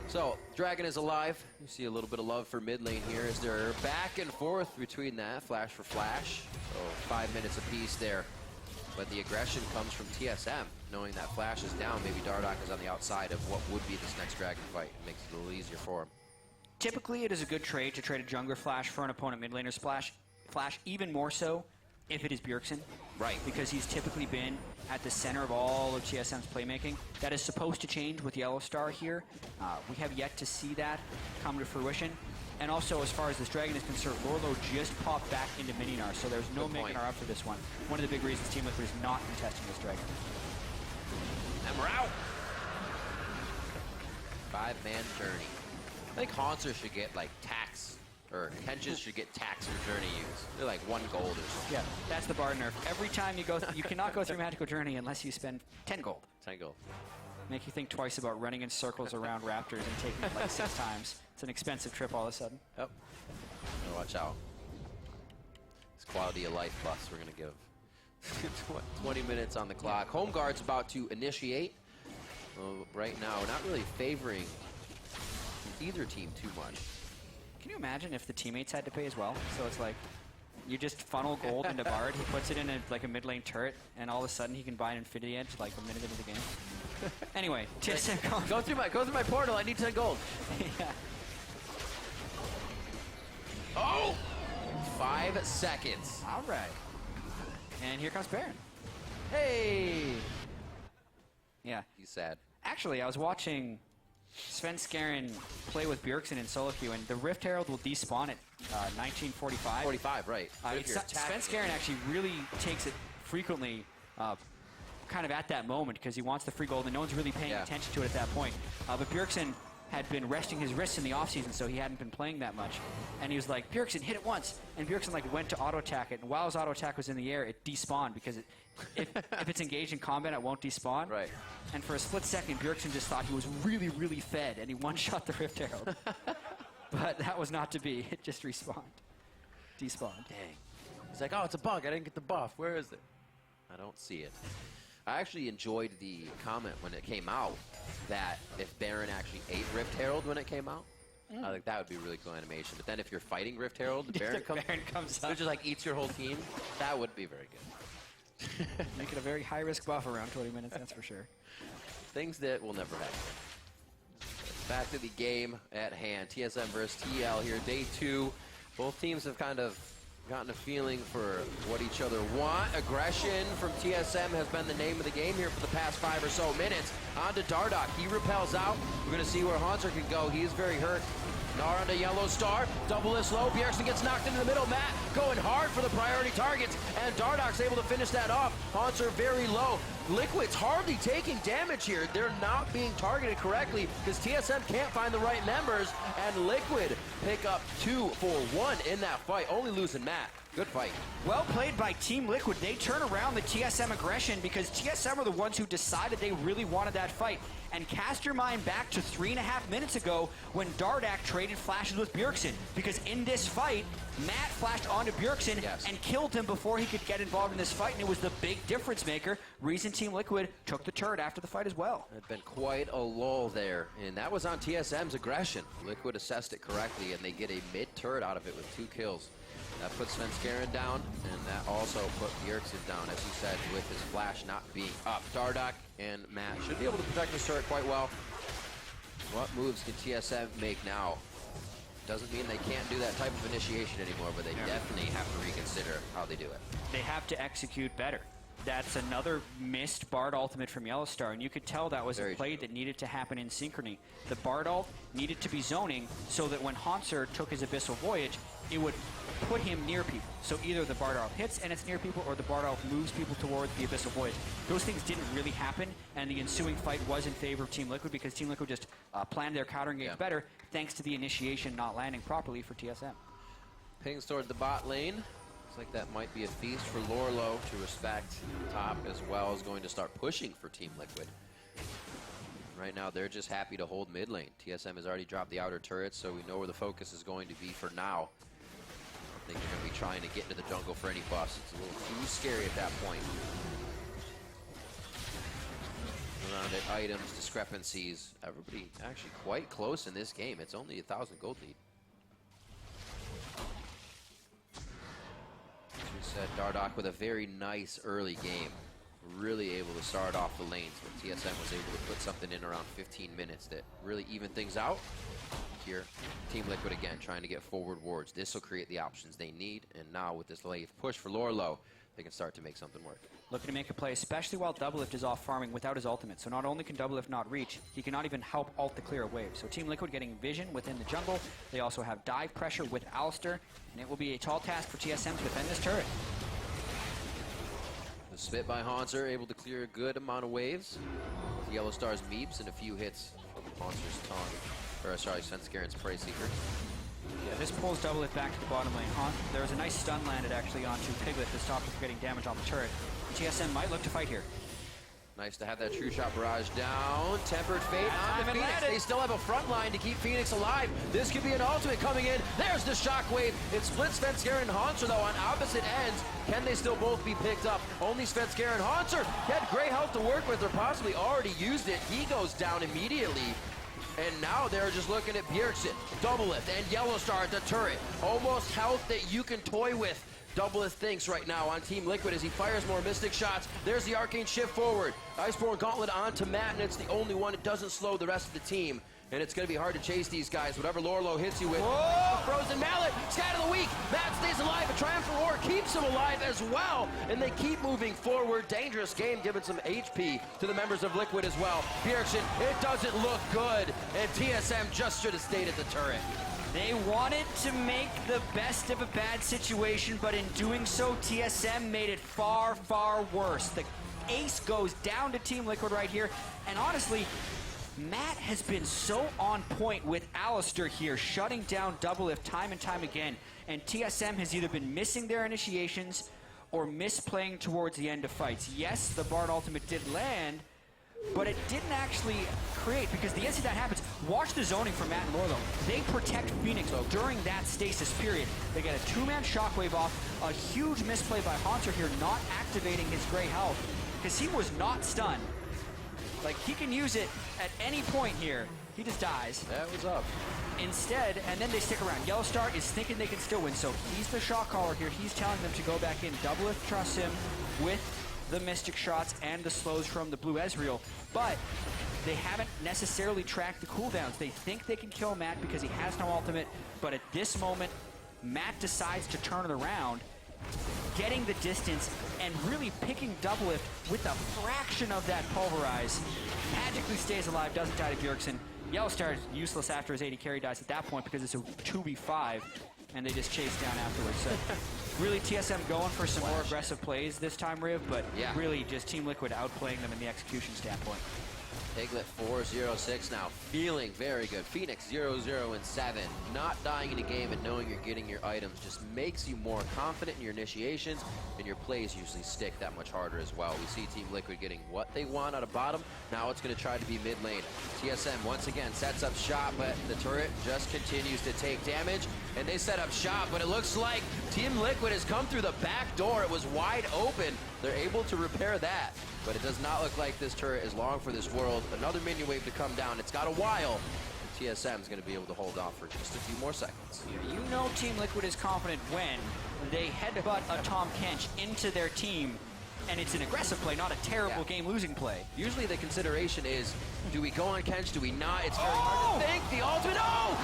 So, Dragon is alive. You see a little bit of love for mid lane here as they're back and forth between that, flash for flash. So, 5 minutes apiece there. But the aggression comes from TSM, knowing that flash is down. Maybe Dardoch is on the outside of what would be this next Dragon fight. It makes it a little easier for him. Typically, it is a good trade to trade a jungler flash for an opponent mid laner flash, even more so if it is Bjergsen. Right. Because he's typically been at the center of all of TSM's playmaking. That is supposed to change with Yellowstar here. We have yet to see that come to fruition. And also, as far as this dragon is concerned, Lorlo just popped back into Mininar, so there's no making her up for this one. One of the big reasons Team Liquid is not contesting this dragon. And we're out. 5-man journey. I think Haunter should get like tax, or Kenches should get tax for journey use. They're like 1 gold or something. Yeah, that's the bar nerf. Every time you go, you cannot go through Magical Journey unless you spend 10 gold. 10 gold. Make you think twice about running in circles around raptors and taking it like 6 times. It's an expensive trip all of a sudden. Yep. Gotta watch out. It's quality of life plus we're gonna give. 20 minutes on the clock. Home guard's about to initiate. Right now, not really favoring either team too much. Can you imagine if the teammates had to pay as well? So it's like, you just funnel gold into Bard, he puts it in like a mid lane turret, and all of a sudden he can buy an Infinity Edge like a minute into the game. Anyway, TSM Go through my portal, I need 10 gold. Yeah. Oh! 5 seconds. All right. And here comes Baron. Hey! Yeah. He's sad. Actually, I was watching Sven Skaren play with Bjergsen in solo queue, and the Rift Herald will despawn at 1945. 45, right. Sven Skaren actually really takes it frequently kind of at that moment because he wants the free gold, and no one's really paying attention to it at that point. But Bjergsen had been resting his wrists in the offseason, so he hadn't been playing that much. And he was like, Bjergsen, hit it once. And Bjergsen like went to auto-attack it, and while his auto-attack was in the air, it despawned because if it's engaged in combat, it won't despawn. Right. And for a split second, Bjergsen just thought he was really, really fed, and he one-shot the Rift Herald. But that was not to be. It just respawned. Despawned. Dang. He's like, oh, it's a bug. I didn't get the buff. Where is it? I don't see it. I actually enjoyed the comment when it came out that if Baron actually ate Rift Herald when it came out, I think that would be really cool animation. But then if you're fighting Rift Herald, the Baron comes up. it just like eats your whole team. That would be very good. Make it a very high-risk buff around 20 minutes, that's for sure. Things that will never happen. Back to the game at hand. TSM versus TL here, day 2. Both teams have kind of gotten a feeling for what each other want. Aggression from TSM has been the name of the game here for the past 5 or so minutes. On to Dardoch. He repels out. We're going to see where Haunter can go. He is very hurt. Gnar onto Yellow Star. Double is low. Bjergsen gets knocked into the middle. Matt going hard for the priority targets. And Dardoch's able to finish that off. Haunter very low. Liquid's hardly taking damage here. They're not being targeted correctly because TSM can't find the right members. And Liquid pick up 2 for 1 in that fight. Only losing Matt. Good fight. Well played by Team Liquid. They turn around the TSM aggression because TSM are the ones who decided they really wanted that fight. And cast your mind back to 3.5 minutes ago when Dardoch traded flashes with Bjergsen. Because in this fight, Matt flashed onto Bjergsen and killed him before he could get involved in this fight. And it was the big difference maker. Reason Team Liquid took the turret after the fight as well. There'd been quite a lull there. And that was on TSM's aggression. Liquid assessed it correctly and they get a mid-turret out of it with 2 kills. That put Svenskeren down, and that also put Bjergsen down, as you said, with his flash not being up. Dardoch and Matt should be able to protect this turret quite well. What moves can TSM make now? Doesn't mean they can't do that type of initiation anymore, but they definitely have to reconsider how they do it. They have to execute better. That's another missed Bard ultimate from Yellowstar, and you could tell that was a play that needed to happen in synchrony. The Bard ult needed to be zoning so that when Haunter took his Abyssal Voyage, it would put him near people. So either the Bard ult hits and it's near people, or the Bard ult moves people towards the Abyssal Voyage. Those things didn't really happen, and the ensuing fight was in favor of Team Liquid because Team Liquid just planned their counter engage better thanks to the initiation not landing properly for TSM. Pings toward the bot lane. Looks like that might be a feast for Lorlo to respect top, as well as going to start pushing for Team Liquid. Right now, they're just happy to hold mid lane. TSM has already dropped the outer turrets, so we know where the focus is going to be for now. I think they're going to be trying to get into the jungle for any buffs. It's a little too scary at that point. Around it, items, discrepancies. Everybody actually quite close in this game. It's only 1,000 gold lead. As we said, Dardoch with a very nice early game. Really able to start off the lanes, but TSM was able to put something in around 15 minutes that really evened things out. Here, Team Liquid again trying to get forward wards. This will create the options they need, and now with this late push for Lorlo, they can start to make something work. Looking to make a play, especially while Doublelift is off farming without his ultimate. So not only can Doublelift not reach, he cannot even help ult to clear a wave. So Team Liquid getting vision within the jungle. They also have dive pressure with Alistair, and it will be a tall task for TSM to defend this turret. The spit by Haunter, able to clear a good amount of waves. Yellow Star's meeps and a few hits from Haunter's tongue. Or sorry, Svenskeren's Prey Seeker. Yeah, this pulls Doublelift back to the bottom lane. There was a nice stun landed actually onto Piglet to stop him from getting damage on the turret. TSM might look to fight here. Nice to have that True Shot barrage down. Tempered Fate on Phoenix. They still have a front line to keep Phoenix alive. This could be an ultimate coming in. There's the Shockwave. It splits Svenskeren and Haunter, though, on opposite ends. Can they still both be picked up? Only Svenskeren. Haunter had great health to work with, or possibly already used it. He goes down immediately. And now they're just looking at Bjergsen, Doublelift, and Yellowstar at the turret. Almost health that you can toy with. Doublelift thinks right now on Team Liquid as he fires more Mystic shots. There's the Arcane shift forward. Iceborne Gauntlet onto Matt, and it's the only one that doesn't slow the rest of the team. And it's going to be hard to chase these guys. Whatever Lorlo hits you with. Whoa! Frozen Mallet, Scat of the Week. Matt stays alive. A Triumphant Roar keeps him alive as well. And they keep moving forward. Dangerous game, giving some HP to the members of Liquid as well. Bjergsen, it doesn't look good. And TSM just should have stayed at the turret. They wanted to make the best of a bad situation, but in doing so, TSM made it far, far worse. The ace goes down to Team Liquid right here. And honestly, Matt has been so on point with Alistair here, shutting down Doublelift time and time again. And TSM has either been missing their initiations or misplaying towards the end of fights. Yes, the Bard ultimate did land, but it didn't actually create, because the instant that happens, watch the zoning from Matt and Lorlo. They protect Phoenix during that stasis period. They get a two-man shockwave off, a huge misplay by Haunter here, not activating his gray health. because he was not stunned. Like, he can use it at any point here. He just dies. That was up. Instead, and then they stick around. Yellow Star is thinking they can still win, so he's the shot caller here. He's telling them to go back in. Doublelift trusts him with the Mystic shots and the slows from the blue Ezreal, but they haven't necessarily tracked the cooldowns. They think they can kill Matt because he has no ultimate, but at this moment, Matt decides to turn it around, getting the distance and really picking Doublelift with a fraction of that pulverize. Magically stays alive, doesn't die to Bjergsen. Yellow Star is useless after his AD carry dies at that point because it's a 2v5, and they just chase down afterwards. So really, TSM going for some more aggressive plays this time, Riv, but really just Team Liquid outplaying them in the execution standpoint. Piglet 4-0-6 now, feeling very good. Phoenix 0-0-7. Not dying in a game and knowing you're getting your items just makes you more confident in your initiations, and your plays usually stick that much harder as well. We see Team Liquid getting what they want out of bottom. Now it's going to try to be mid lane. TSM once again sets up shop, but the turret just continues to take damage, and they set up shop, but it looks like Team Liquid has come through the back door. It was wide open. They're able to repair that, but it does not look like this turret is long for this world. Another minion wave to come down. It's got a while. TSM is going to be able to hold off for just a few more seconds. You know Team Liquid is confident when they headbutt a Tom Kench into their team, and it's an aggressive play, not a terrible game-losing play. Usually the consideration is, do we go on Kench, do we not? It's very hard to think. The ultimate,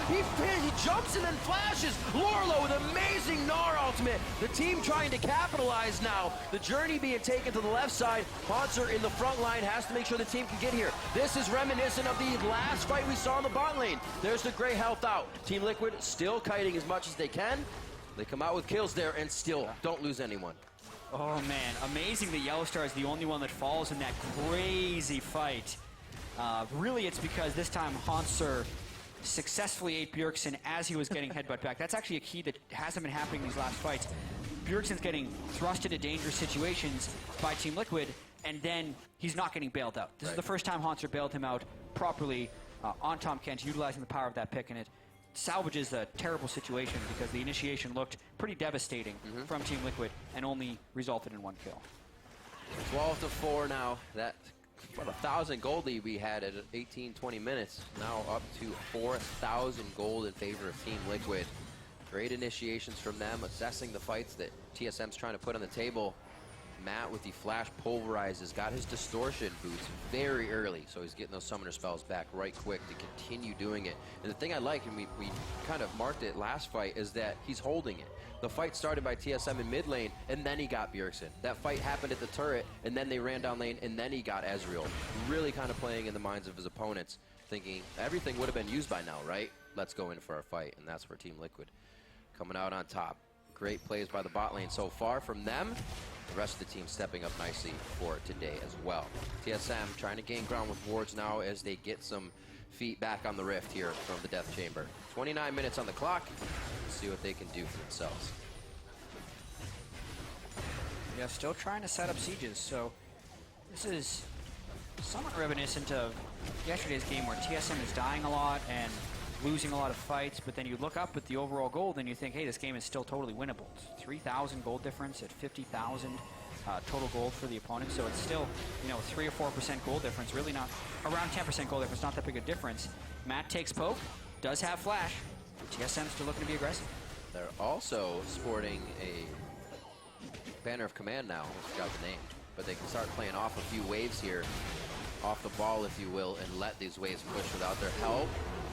he jumps and then flashes. Lorlo with amazing Gnar ultimate. The team trying to capitalize now. The journey being taken to the left side. Haunter in the front line has to make sure the team can get here. This is reminiscent of the last fight we saw in the bot lane. There's the gray health out. Team Liquid still kiting as much as they can. They come out with kills there and still don't lose anyone. Oh man, amazing that Yellow Star is the only one that falls in that crazy fight. Really, it's because this time Haunter successfully ate Bjergsen as he was getting headbutt back. That's actually a key that hasn't been happening in these last fights. Bjergsen's getting thrust into dangerous situations by Team Liquid, and then he's not getting bailed out. This is the first time Haunter bailed him out properly on Tom Kench, utilizing the power of that pick, and it salvages a terrible situation because the initiation looked pretty devastating from Team Liquid and only resulted in one kill. 12-4 now. That about 1,000 gold lead we had at 18-20 minutes. Now up to 4,000 gold in favor of Team Liquid. Great initiations from them, assessing the fights that TSM's trying to put on the table. Matt with the flash pulverizes, got his distortion boots very early, so he's getting those summoner spells back right quick to continue doing it. And the thing I like, and we kind of marked it last fight, is that he's holding it. The fight started by TSM in mid lane, and then he got Bjergsen. That fight happened at the turret, and then they ran down lane, and then he got Ezreal. Really kind of playing in the minds of his opponents, thinking everything would have been used by now, right? Let's go in for our fight, and that's where Team Liquid coming out on top. Great plays by the bot lane so far from them. The rest of the team stepping up nicely for today as well. TSM trying to gain ground with wards now as they get some feet back on the rift here from the Death Chamber. 29 minutes on the clock. Let's see what they can do for themselves. Yeah, still trying to set up sieges, so this is somewhat reminiscent of yesterday's game where TSM is dying a lot and losing a lot of fights, but then you look up at the overall gold and you think, hey, this game is still totally winnable. It's 3,000 gold difference at 50,000 total gold for the opponent, so it's still, 3 or 4% gold difference, really not, around 10% gold difference, not that big a difference. Matt takes poke, does have flash, TSM's still looking to be aggressive. They're also sporting a banner of command now, I forgot the name, but they can start playing off a few waves here, off the ball, if you will, and let these waves push without their help.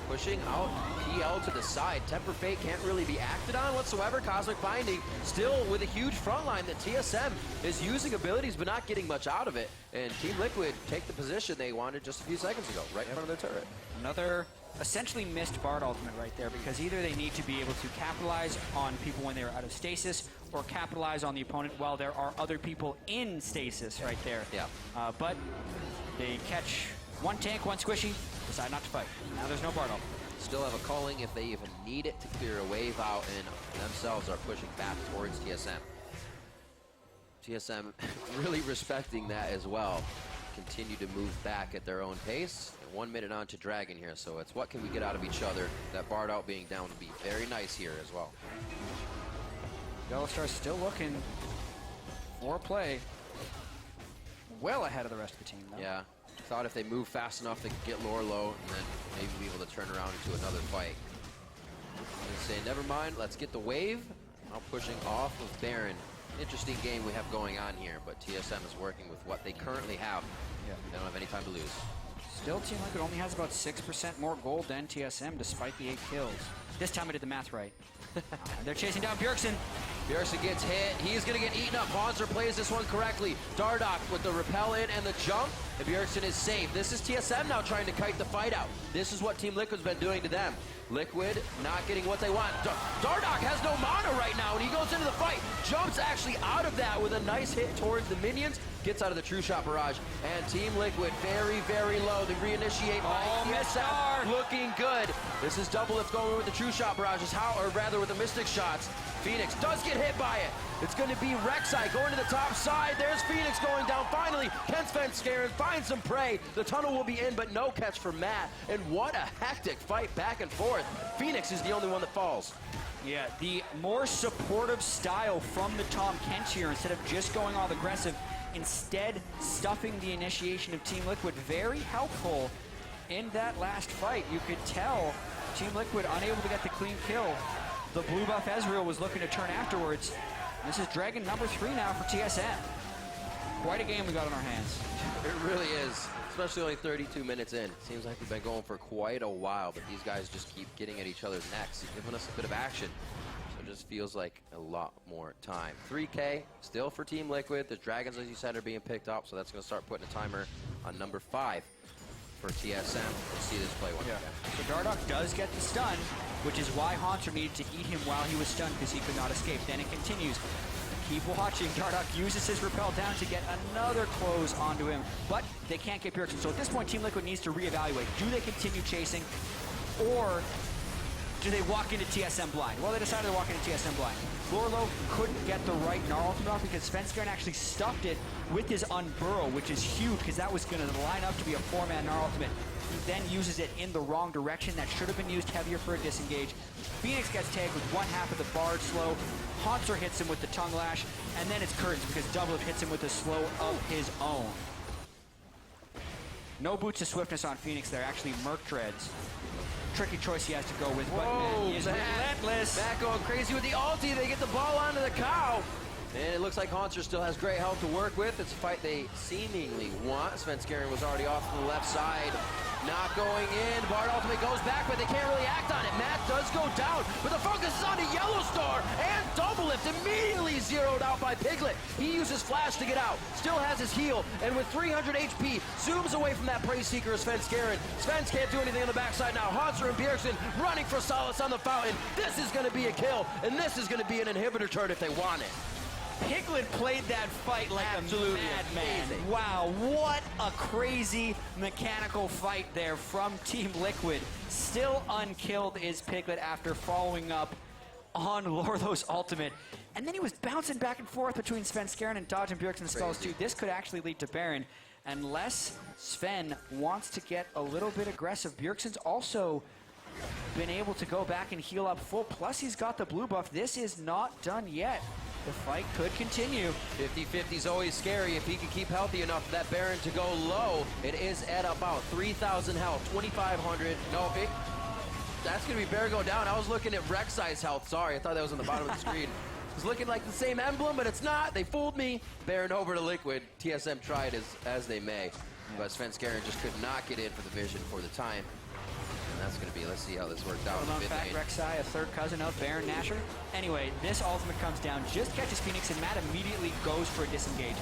Pushing out PL to the side. Temper Fate can't really be acted on whatsoever. Cosmic Binding still with a huge front line that TSM is using abilities but not getting much out of it. And Team Liquid take the position they wanted just a few seconds ago, right in front of their turret. Another essentially missed Bard ultimate right there, because either they need to be able to capitalize on people when they're out of stasis or capitalize on the opponent while there are other people in stasis right there. Yeah. But they catch one tank, one squishy, decide not to fight. Now there's no Bard ultimate. Still have a calling if they even need it to clear a wave out, and themselves are pushing back towards TSM. TSM really respecting that as well. Continue to move back at their own pace. And 1 minute on to Dragon here, so it's what can we get out of each other. That Bard out being down would be very nice here as well. Yellow Star's still looking for play. well ahead of the rest of the team, though. Yeah. Thought if they move fast enough, they could get Lorlo and then maybe be able to turn around into another fight. I'm going to say, never mind, let's get the wave. Now pushing off of Baron. Interesting game we have going on here, but TSM is working with what they currently have. Yeah. They don't have any time to lose. Still, Team Liquid only has about 6% more gold than TSM, despite the 8 kills. This time I did the math right. They're chasing down Bjergsen. Bjergsen gets hit. He's going to get eaten up. Monster plays this one correctly. Dardoch with the repel in and the jump. And Bjergsen is safe. This is TSM now trying to kite the fight out. This is what Team Liquid's been doing to them. Liquid not getting what they want. Dardoch has no mana right now, and he goes into the fight. Jumps actually out of that with a nice hit towards the minions. Gets out of the True Shot barrage. And Team Liquid very, very low. They reinitiate by TSM. Looking good. This is Double Lift going with the True Shot barrages, or rather with the Mystic Shots. Phoenix does get hit by it. It's going to be Rek'Sai going to the top side. There's Phoenix going down finally. Ken Svenskeren finds some prey. The tunnel will be in, but no catch for Matt. And what a hectic fight back and forth. Phoenix is the only one that falls. Yeah, the more supportive style from the Tom Kent here, instead of just going all aggressive, instead stuffing the initiation of Team Liquid, very helpful in that last fight. You could tell Team Liquid unable to get the clean kill. The blue buff Ezreal was looking to turn afterwards. This is Dragon number 3 now for TSM. Quite a game we got on our hands. It really is, especially only 32 minutes in. Seems like we've been going for quite a while, but these guys just keep getting at each other's necks, giving us a bit of action. So it just feels like a lot more time. 3K still for Team Liquid. The Dragons, as you said, are being picked up, so that's going to start putting a timer on number 5 for TSM. We'll see this play one again. So Dardoch does get the stun, which is why Haunter needed to eat him while he was stunned, because he could not escape. Then it continues. Keep watching. Dardoch uses his repel down to get another close onto him, but they can't get Bjergsen. So at this point, Team Liquid needs to reevaluate. Do they continue chasing, or do they walk into TSM blind? Well, they decided to walk into TSM blind. Lorlo couldn't get the right Gnar ultimate off because Svenskeren actually stuffed it with his Unburrow, which is huge because that was going to line up to be a 4-man Gnar ultimate. He then uses it in the wrong direction. That should have been used heavier for a disengage. Phoenix gets tagged with one half of the Bard slow. Haunter hits him with the Tongue Lash, and then it's Curtains because Double hits him with a slow of his own. No Boots of Swiftness on Phoenix there, actually Merc Dreads. Tricky choice he has to go with, but man, he is relentless. Matt going crazy with the ulti. They get the ball onto the cow. And it looks like Haunter still has great health to work with. It's a fight they seemingly want. Svenskeren was already off to the left side. Not going in. Bard ultimate goes back, but they can't really act on it. Matt does go down, but the focus is on the Yellow Star. And Double Lift immediately zeroed out by Piglet. He uses Flash to get out. Still has his heal. And with 300 HP, zooms away from that Prey Seeker of Svenskeren. Svens can't do anything on the backside now. Haunter and Bjergsen running for solace on the fountain. This is going to be a kill, and this is going to be an inhibitor turret if they want it. Piglet played that fight like Absolutely a madman. amazing. Wow, what a crazy mechanical fight there from Team Liquid. Still unkilled is Piglet after following up on Lorlo's ultimate. And then he was bouncing back and forth between Svenskeren and dodging Bjergsen's spells too. This could actually lead to Baron unless Sven wants to get a little bit aggressive. Bjergsen's also been able to go back and heal up full, plus he's got the blue buff. This is not done yet. The fight could continue. 50-50 is always scary if he can keep healthy enough for that Baron to go low. It is at about 3,000 health, 2,500. No, that's going to be Baron going down. I was looking at Rek'Sai's health. Sorry, I thought that was on the bottom of the screen. It was looking like the same emblem, but it's not. They fooled me. Baron over to Liquid. TSM tried as they may. But Svenskeren just could not get in for the vision for the time. And that's going to be, let's see how this worked out. Well, in fact, Rek'Sai, a third cousin of Baron Nashor. Anyway, this ultimate comes down, just catches Phoenix, and Matt immediately goes for a disengage.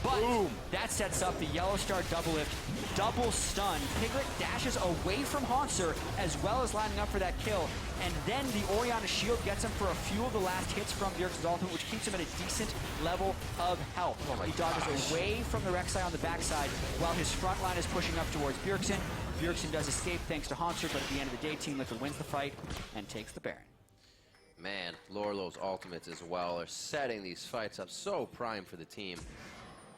But that sets up the Yellow Star double lift, double stun. Piglet dashes away from Haunter, as well as lining up for that kill. And then the Orianna shield gets him for a few of the last hits from Bjergsen's ultimate, which keeps him at a decent level of health. He dodges away from the Rek'Sai on the backside, while his front line is pushing up towards Bjergsen. Bjergsen does escape thanks to Haunter, but at the end of the day, Team Liquid wins the fight and takes the Baron. Man, Lorlo's ultimates as well are setting these fights up so prime for the team.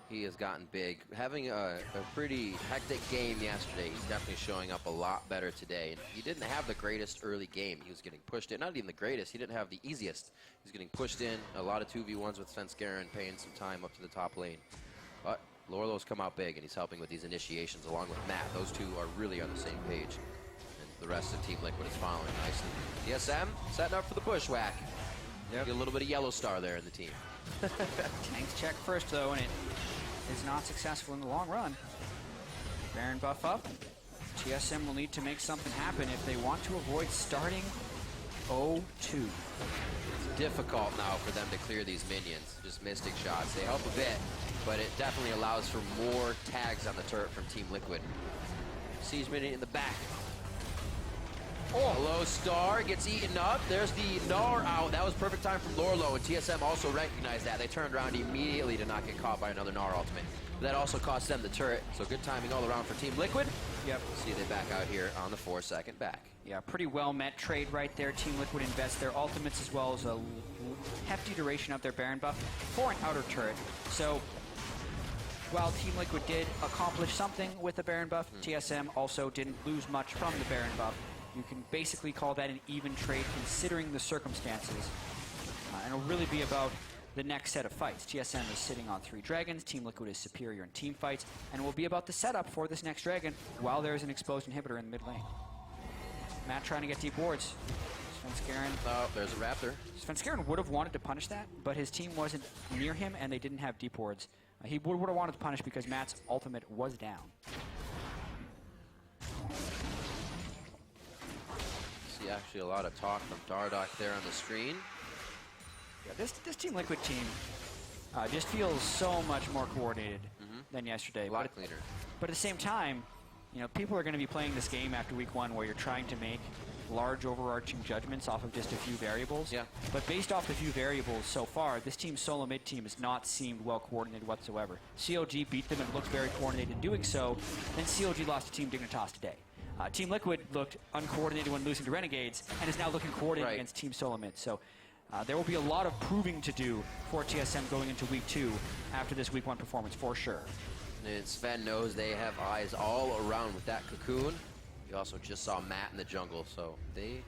He has gotten big. Having a pretty hectic game yesterday, he's definitely showing up a lot better today. And he didn't have the greatest early game. He was getting pushed in. Not even the greatest. He didn't have the easiest. He was getting pushed in. A lot of 2v1s with Svenskeren, paying some time up to the top lane. But Lorlo's come out big, and he's helping with these initiations along with Matt. Those two are really on the same page. And the rest of Team Liquid is following nicely. TSM setting up for the bushwhack. Yep. Get a little bit of yellow star there in the team. Tanks check first, though, and it is not successful in the long run. Baron buff up. TSM will need to make something happen if they want to avoid starting 0-2. It's difficult now for them to clear these minions. Just Mystic shots. They help a bit, but it definitely allows for more tags on the turret from Team Liquid. Siege minion in the back. Oh, hello, Star gets eaten up. There's the Gnar out. That was perfect time from Lorlo, and TSM also recognized that. They turned around immediately to not get caught by another Gnar ultimate. That also cost them the turret, so good timing all around for Team Liquid. Yep. See they back out here on the 4-second back. Yeah, pretty well met trade right there. Team Liquid invests their ultimates as well as a hefty duration of their Baron buff for an outer turret. So while Team Liquid did accomplish something with the Baron buff, TSM also didn't lose much from the Baron buff. You can basically call that an even trade considering the circumstances. And it'll really be about the next set of fights. TSM is sitting on 3 dragons. Team Liquid is superior in team fights. And it will be about the setup for this next dragon while there's an exposed inhibitor in the mid lane. Matt trying to get deep wards. Svenskeren. Oh, there's a Raptor. Svenskeren would have wanted to punish that, but his team wasn't near him and they didn't have deep wards. He would have wanted to punish because Matt's ultimate was down. See actually a lot of talk from Dardoch there on the screen. Yeah, this Team Liquid team just feels so much more coordinated than yesterday. A lot cleaner. But at the same time, you know, people are going to be playing this game after week 1 where you're trying to make large overarching judgments off of just a few variables. Yeah. But based off the few variables so far, this team's solo mid team has not seemed well coordinated whatsoever. CLG beat them and looked very coordinated in doing so, and CLG lost to Team Dignitas today. Team Liquid looked uncoordinated when losing to Renegades and is now looking coordinated against Team Solo Mid. So there will be a lot of proving to do for TSM going into week 2 after this week 1 performance for sure. And Sven knows they have eyes all around with that cocoon. You also just saw Matt in the jungle, so they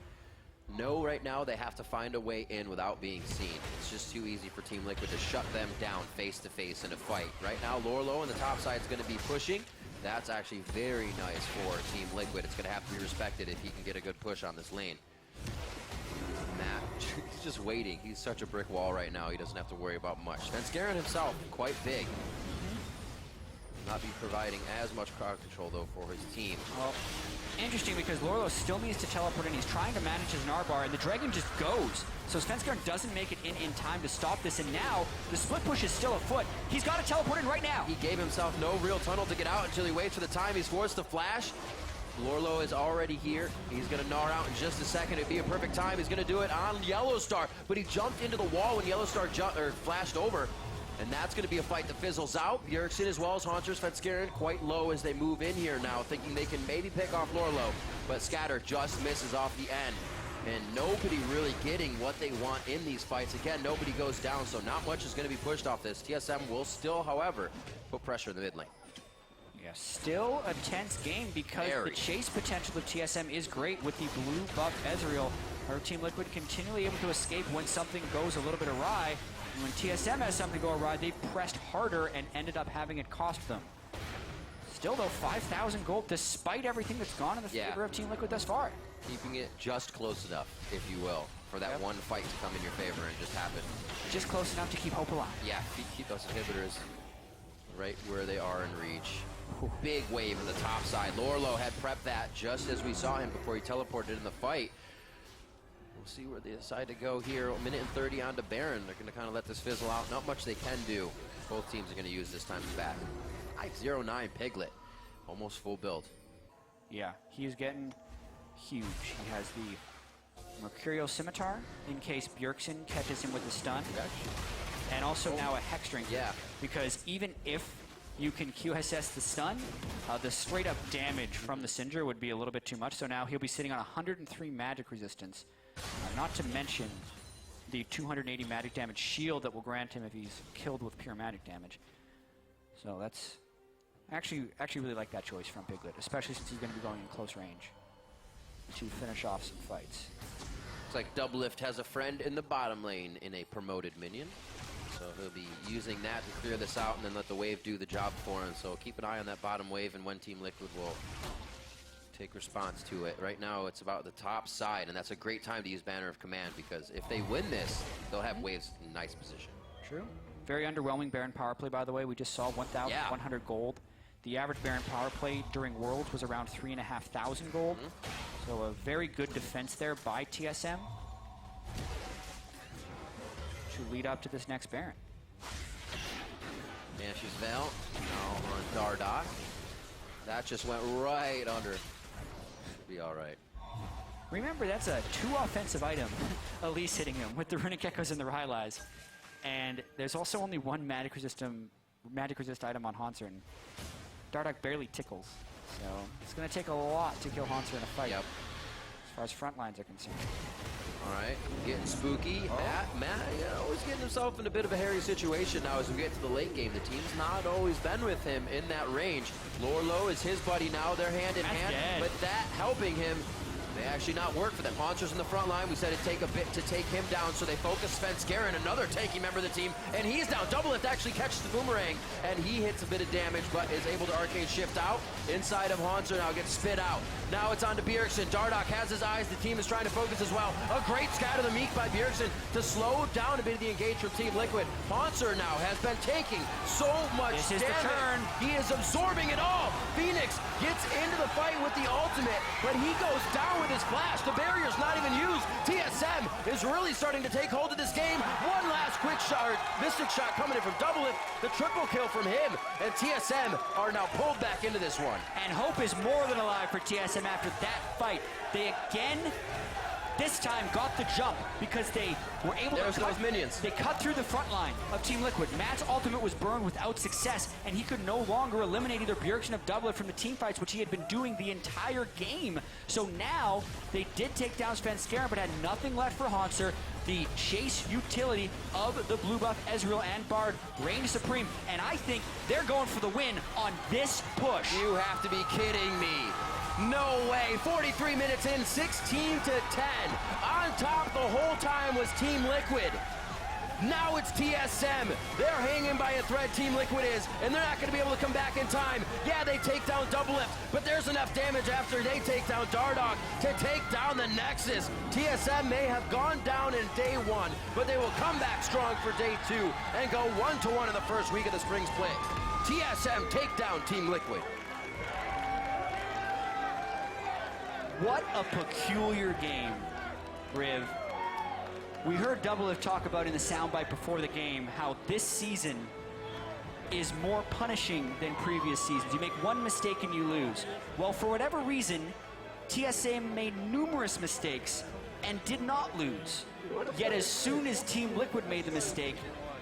know right now they have to find a way in without being seen. It's just too easy for Team Liquid to shut them down face to face in a fight. Right now, Lorlo on the top side is going to be pushing. That's actually very nice for Team Liquid. It's going to have to be respected if he can get a good push on this lane. Matt, he's just waiting. He's such a brick wall right now. He doesn't have to worry about much. Svenskeren himself, quite big. Not be providing as much crowd control, though, for his team. Well, interesting because Lorlo still needs to teleport in. He's trying to manage his Gnar bar, and the Dragon just goes. So Svenskeren doesn't make it in time to stop this, and now the split push is still afoot. He's got to teleport in right now. He gave himself no real tunnel to get out until he waits for the time. He's forced to flash. Lorlo is already here. He's going to Gnar out in just a second. It'd be a perfect time. He's going to do it on Yellow Star, but he jumped into the wall when Yellow Star flashed over. And that's going to be a fight that fizzles out. Bjergsen as well as Haunter. Svenskeren quite low as they move in here now, thinking they can maybe pick off Lorlo. But Scatter just misses off the end. And nobody really getting what they want in these fights. Again, nobody goes down, so not much is going to be pushed off this. TSM will still, however, put pressure in the mid lane. Yeah, still a tense game because the chase potential of TSM is great with the blue buff Ezreal. Our Team Liquid continually able to escape when something goes a little bit awry. And when TSM has something go awry, they pressed harder and ended up having it cost them. Still, though, 5,000 gold despite everything that's gone in the favor of Team Liquid thus far. Keeping it just close enough, if you will, for that one fight to come in your favor and just happen. Just close enough to keep hope alive. Yeah, keep those inhibitors right where they are in reach. Big wave on the top side. Lorlo had prepped that just as we saw him before he teleported in the fight. We'll see where they decide to go here. A minute and 30 on to Baron. They're going to kind of let this fizzle out. Not much they can do. Both teams are going to use this time to bat. 509 Piglet. Almost full build. Yeah, he's getting huge. He has the Mercurial Scimitar in case Bjergsen catches him with a stun. And also now a Hex Drink. Yeah. Because even if you can QSS the stun, the straight up damage from the Cinder would be a little bit too much. So now he'll be sitting on 103 magic resistance. Not to mention the 280 magic damage shield that will grant him if he's killed with pure magic damage. So that's actually really like that choice from Piglet, especially since he's going to be going in close range to finish off some fights. Looks like Doublelift has a friend in the bottom lane in a promoted minion. So he'll be using that to clear this out and then let the wave do the job for him. So keep an eye on that bottom wave and when Team Liquid will take response to it. Right now it's about the top side, and that's a great time to use Banner of Command because if they win this, they'll have waves in nice position. True. Very underwhelming Baron power play, by the way. We just saw 1,100 gold. The average Baron power play during Worlds was around 3,500 gold. So a very good defense there by TSM to lead up to this next Baron. Banshee's Veil now on Dardock. That just went right under. Should be all right. Remember, that's a 2 offensive item, Elise hitting him with the Runic Echoes and the Rylai's. And there's also only one magic resist item on Haunter, and Dardock barely tickles. So it's going to take a lot to kill Haunter in a fight, Yep. as far as front lines are concerned. All right, getting spooky. Matt, always getting himself in a bit of a hairy situation now as we get to the late game. The team's not always been with him in that range. Lorlo is his buddy now. They're hand in hand, dead. but that helping him may actually not work for them. Haunter's in the front line. We said it'd take a bit to take him down, so they focus Sven Skarin, another tanky member of the team, and he's down. Doublelift actually catches the boomerang, and he hits a bit of damage, but is able to arcade shift out. Inside of Haunter now gets spit out. Now it's on to Bjergsen. Dardock has his eyes. The team is trying to focus as well. A great scatter the Meek by Bjergsen to slow down a bit of the engage from Team Liquid. Haunter now has been taking so much This is the damage. turn. He is absorbing it all. Phoenix gets into the fight with the ultimate, but he goes down with his flash. The barrier's not even used. TSM is really starting to take hold of this game. One last quick shot, mystic shot coming in from Doublelift. The triple kill from him, and TSM are now pulled back into this one. And hope is more than alive for TSM after that fight. They again, this time, got the jump because they were able There's to cut those minions. They cut through the front line of Team Liquid. Matt's ultimate was burned without success, and he could no longer eliminate either Bjergsen or Doublelift from the team fights, which he had been doing the entire game. So now, they did take down Sven Skarin, but had nothing left for Haunter. The chase utility of the blue buff Ezreal and Bard reigned supreme, and I think they're going for the win on this push. You have to be kidding me. No way. 43 minutes in, 16 to 10. On top the whole time was Team Liquid. Now it's TSM. They're hanging by a thread, Team Liquid is, and they're not going to be able to come back in time. Yeah, they take down Doublelift, but there's enough damage after they take down Dardock to take down the Nexus. TSM may have gone down in day 1, but they will come back strong for day 2 and go 1-1 in the first week of the spring split. TSM take down Team Liquid. What a peculiar game, Riv. We heard Doublelift talk about in the soundbite before the game how this season is more punishing than previous seasons. You make one mistake and you lose. Well, for whatever reason, TSM made numerous mistakes and did not lose. Yet as soon as Team Liquid made the mistake,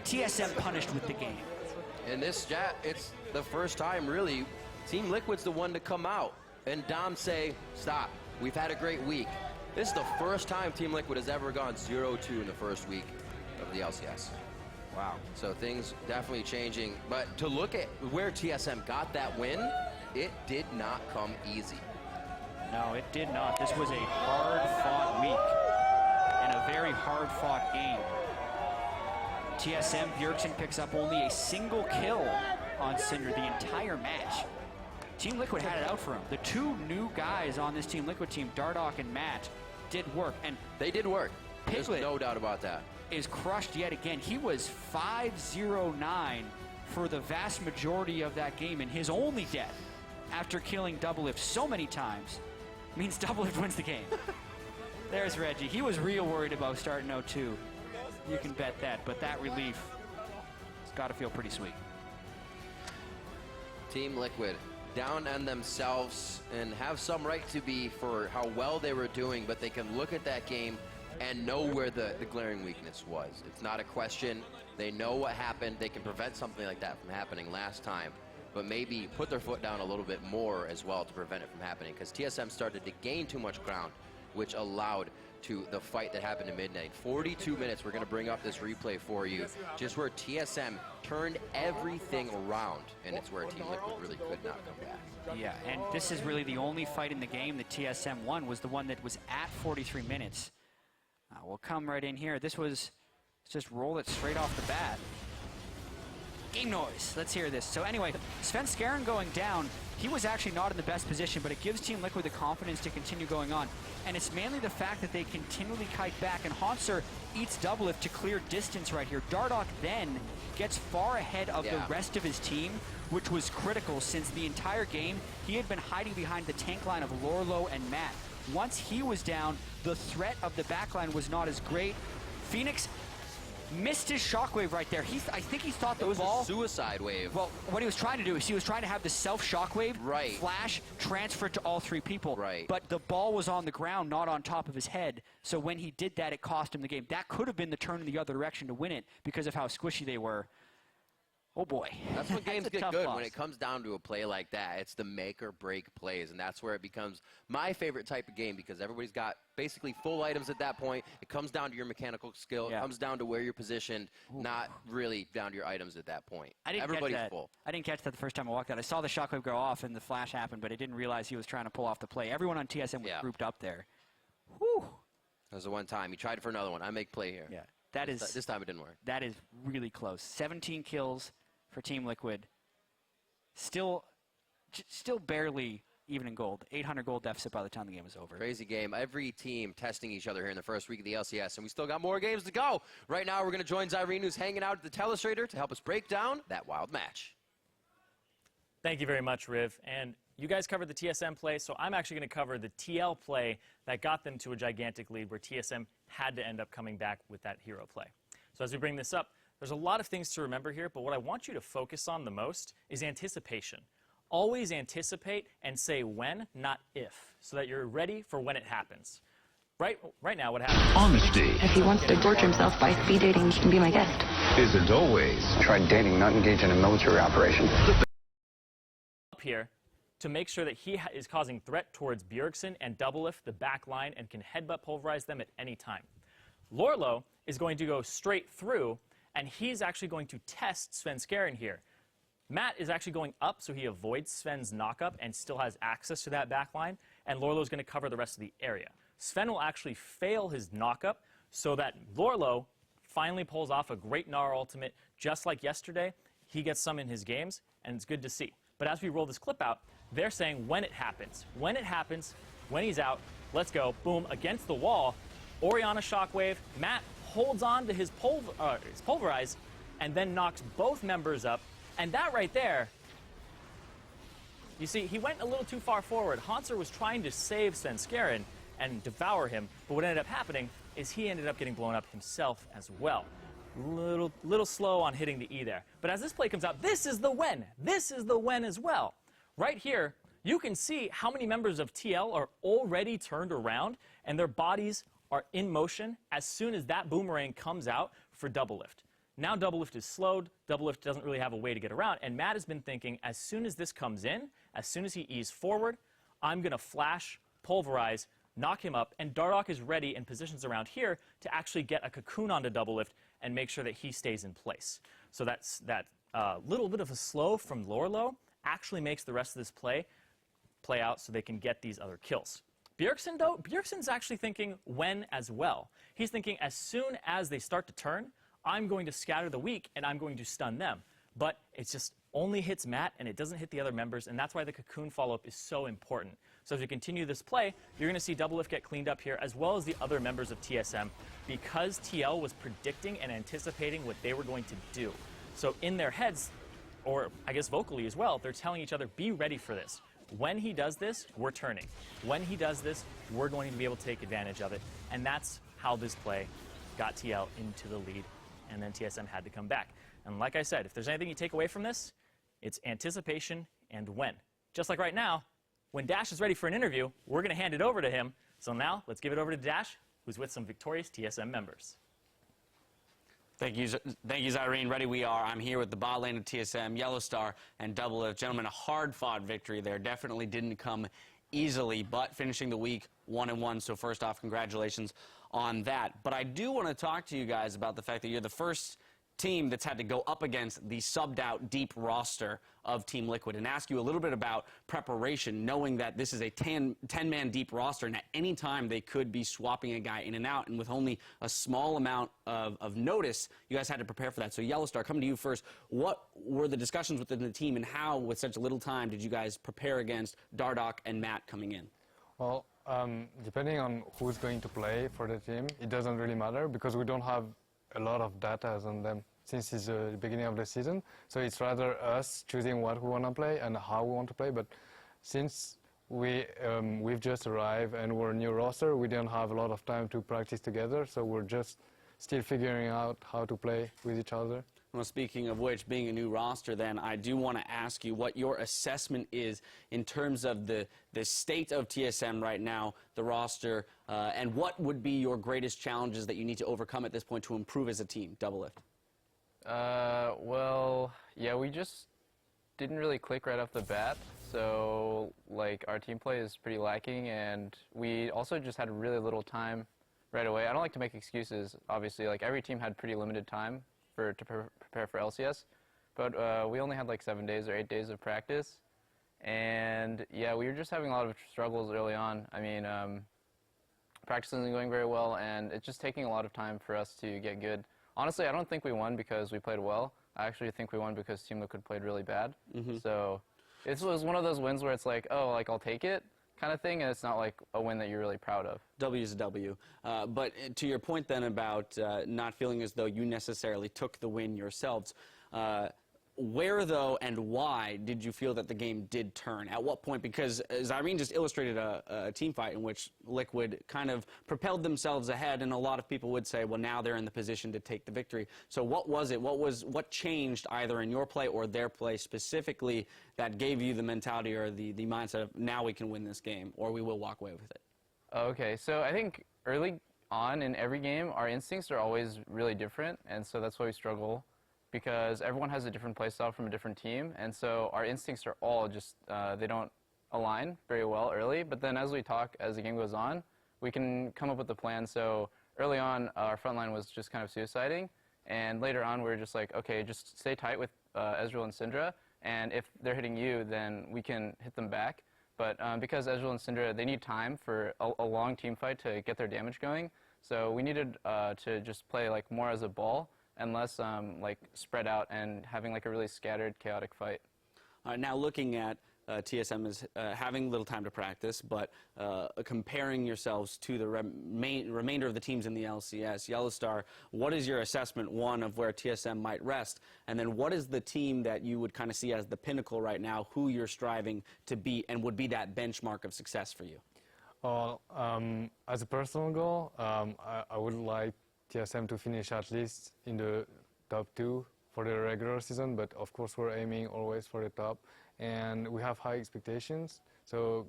TSM punished with the game. And this, it's the first time, really, Team Liquid's the one to come out and Dom say, stop, we've had a great week. This is the first time Team Liquid has ever gone 0-2 in the first week of the LCS. Wow. So things definitely changing. But to look at where TSM got that win, it did not come easy. No, it did not. This was a hard-fought week and a very hard-fought game. TSM Bjergsen picks up only a single kill on Cinder the entire match. Team Liquid had it out for him. The two new guys on this Team Liquid team, Dardock and Matt, did work. And they did work. There's Piglet no doubt about that. Is crushed yet again. He was 5-0-9 for the vast majority of that game, and his only death after killing Doublelift so many times means Doublelift wins the game. There's Reggie. He was real worried about starting 0-2. You can bet that, but that relief has got to feel pretty sweet. Team Liquid down on themselves and have some right to be for how well they were doing, but they can look at that game and know where the glaring weakness was. It's not a question. They know what happened. They can prevent something like that from happening last time, but maybe put their foot down a little bit more as well to prevent it from happening, because TSM started to gain too much ground, which allowed to the fight that happened at midnight. 42 minutes, we're going to bring up this replay for you, just where TSM turned everything around, and it's where Team Liquid really could not come back. Yeah, and this is really the only fight in the game that TSM won, was the one that was at 43 minutes. We'll come right in here. This was Just roll it straight off the bat. Game noise. Let's hear this. So anyway, Sven Skaren going down, he was actually not in the best position, but it gives Team Liquid the confidence to continue going on. And it's mainly the fact that they continually kite back, and Haunser eats Doublelift to clear distance right here. Dardoch then gets far ahead of the rest of his team, which was critical since the entire game he had been hiding behind the tank line of Lorlo and Matt. Once he was down, the threat of the backline was not as great. Phoenix missed his shockwave right there. I think he thought the ball... It was a suicide wave. Well, what he was trying to do is he was trying to have the self-shockwave flash, transfer to all three people. Right. But the ball was on the ground, not on top of his head. So when he did that, it cost him the game. That could have been the turn in the other direction to win it because of how squishy they were. Oh, boy. That's when games get good, loss. when it comes down to a play like that. It's the make or break plays, and that's where it becomes my favorite type of game because everybody's got basically full items at that point. It comes down to your mechanical skill. It comes down to where you're positioned, not really down to your items at that point. Everybody's full. I didn't catch that the first time I walked out. I saw the shockwave go off and the flash happened, but I didn't realize he was trying to pull off the play. Everyone on TSM was grouped up there. Whew. That was the one time. He tried for another one. I make play here. Yeah, this time it didn't work. That is really close. 17 kills for Team Liquid. Still barely even in gold. 800 gold deficit by the time the game was over. Crazy game. Every team testing each other here in the first week of the LCS, and we still got more games to go. Right now, we're going to join Zyrene, who's hanging out at the Telestrator to help us break down that wild match. Thank you very much, Riv. And you guys covered the TSM play, so I'm actually going to cover the TL play that got them to a gigantic lead where TSM had to end up coming back with that hero play. So as we bring this up, there's a lot of things to remember here, but what I want you to focus on the most is anticipation. Always anticipate and say when, not if, so that you're ready for when it happens. Right now, what happens? Honesty. If he wants to torture himself by speed dating, he can be my guest. Isn't always. Tried dating, not engaged in a military operation. Up here to make sure that he is causing threat towards Bjergsen and Doublelift, the back line, and can headbutt pulverize them at any time. Lorlo is going to go straight through, and he's actually going to test Sven Skaren here. Matt is actually going up, so he avoids Sven's knockup and still has access to that back line, and Lorlo's going to cover the rest of the area. Sven will actually fail his knockup so that Lorlo finally pulls off a great Gnar ultimate just like yesterday. He gets some in his games, and it's good to see. But as we roll this clip out, they're saying when it happens. When it happens, when he's out, let's go. Boom, against the wall. Orianna shockwave. Matt holds on to his pulverize and then knocks both members up. And that right there, you see, he went a little too far forward. Haunser was trying to save Sven Skaren and devour him, but what ended up happening is he ended up getting blown up himself as well. Little slow on hitting the E there. But as this play comes out, this is the when. This is the when as well. Right here, you can see how many members of TL are already turned around and their bodies are in motion as soon as that boomerang comes out for Doublelift. Now Doublelift is slowed, Doublelift doesn't really have a way to get around, and Matt has been thinking, as soon as this comes in, as soon as he eases forward, I'm going to flash, pulverize, knock him up, and Dardoch is ready and positions around here to actually get a cocoon onto Doublelift and make sure that he stays in place. So that's that little bit of a slow from Lorlo actually makes the rest of this play out so they can get these other kills. Bjergsen, though, Bjergsen's actually thinking when as well. He's thinking as soon as they start to turn, I'm going to scatter the weak and I'm going to stun them. But it just only hits Matt and it doesn't hit the other members, and that's why the cocoon follow-up is so important. So as we continue this play, you're going to see Doublelift get cleaned up here, as well as the other members of TSM, because TL was predicting and anticipating what they were going to do. So in their heads, or I guess vocally as well, they're telling each other, be ready for this. When he does this, we're turning. When he does this, we're going to be able to take advantage of it. And that's how this play got TL into the lead, and then TSM had to come back. And like I said, if there's anything you take away from this, it's anticipation and when. Just like right now, when Dash is ready for an interview, we're going to hand it over to him. So now, let's give it over to Dash, who's with some victorious TSM members. Thank you, Zyrene. Ready we are. I'm here with the bot lane of TSM, Yellow Star, and Doublelift. Gentlemen, a hard-fought victory there. Definitely didn't come easily, but finishing the week 1-1. So first off, congratulations on that. But I do want to talk to you guys about the fact that you're the first team that's had to go up against the subbed-out deep roster of Team Liquid and ask you a little bit about preparation, knowing that this is a 10-man deep roster, and at any time they could be swapping a guy in and out, and with only a small amount of notice, you guys had to prepare for that. So Yellowstar, coming to you first, what were the discussions within the team, and how, with such little time, did you guys prepare against Dardoch and Matt coming in? Well, depending on who's going to play for the team, it doesn't really matter because we don't have a lot of data on them since it's the beginning of the season. So it's rather us choosing what we want to play and how we want to play. But since we've just arrived and we're a new roster, we don't have a lot of time to practice together. So we're just still figuring out how to play with each other. Well, speaking of which, being a new roster, then, I do want to ask you what your assessment is in terms of the state of TSM right now, the roster, and what would be your greatest challenges that you need to overcome at this point to improve as a team, Doublelift? Well, yeah, we just didn't really click right off the bat. So, like, our team play is pretty lacking, and we also just had really little time right away. I don't like to make excuses, obviously. Like, every team had pretty limited time to prepare for LCS, but we only had like 7 days or 8 days of practice, and yeah, we were just having a lot of struggles early on. I mean, practice isn't going very well, and it's just taking a lot of time for us to get good. Honestly, I don't think we won because we played well. I actually think we won because Team Liquid played really bad. So it was one of those wins where it's like, oh, like, I'll take it kind of thing, and it's not like a win that you're really proud of. W is a W. But to your point then about not feeling as though you necessarily took the win yourselves, where, though, and why did you feel that the game did turn? At what point? Because Irene just illustrated a team fight in which Liquid kind of propelled themselves ahead, and a lot of people would say, well, now they're in the position to take the victory. So what was it? What changed either in your play or their play specifically that gave you the mentality or the mindset of, now we can win this game, or we will walk away with it? Okay, so I think early on in every game, our instincts are always really different, and so that's why we struggle, because everyone has a different play style from a different team, and so our instincts are all just, they don't align very well early, but then as we talk, as the game goes on, we can come up with a plan. So early on, our front line was just kind of suiciding, and later on, we were just like, okay, just stay tight with Ezreal and Syndra, and if they're hitting you, then we can hit them back. But because Ezreal and Syndra, they need time for a long team fight to get their damage going, so we needed to just play like more as a ball, and less like spread out and having like a really scattered, chaotic fight. Now looking at TSM is having little time to practice, but comparing yourselves to the remainder of the teams in the LCS, Yellowstar, what is your assessment, one, of where TSM might rest, and then what is the team that you would kind of see as the pinnacle right now, who you're striving to beat, and would be that benchmark of success for you? Well, as a personal goal, I would like TSM to finish at least in the top 2 for the regular season, but of course we're aiming always for the top, and we have high expectations. So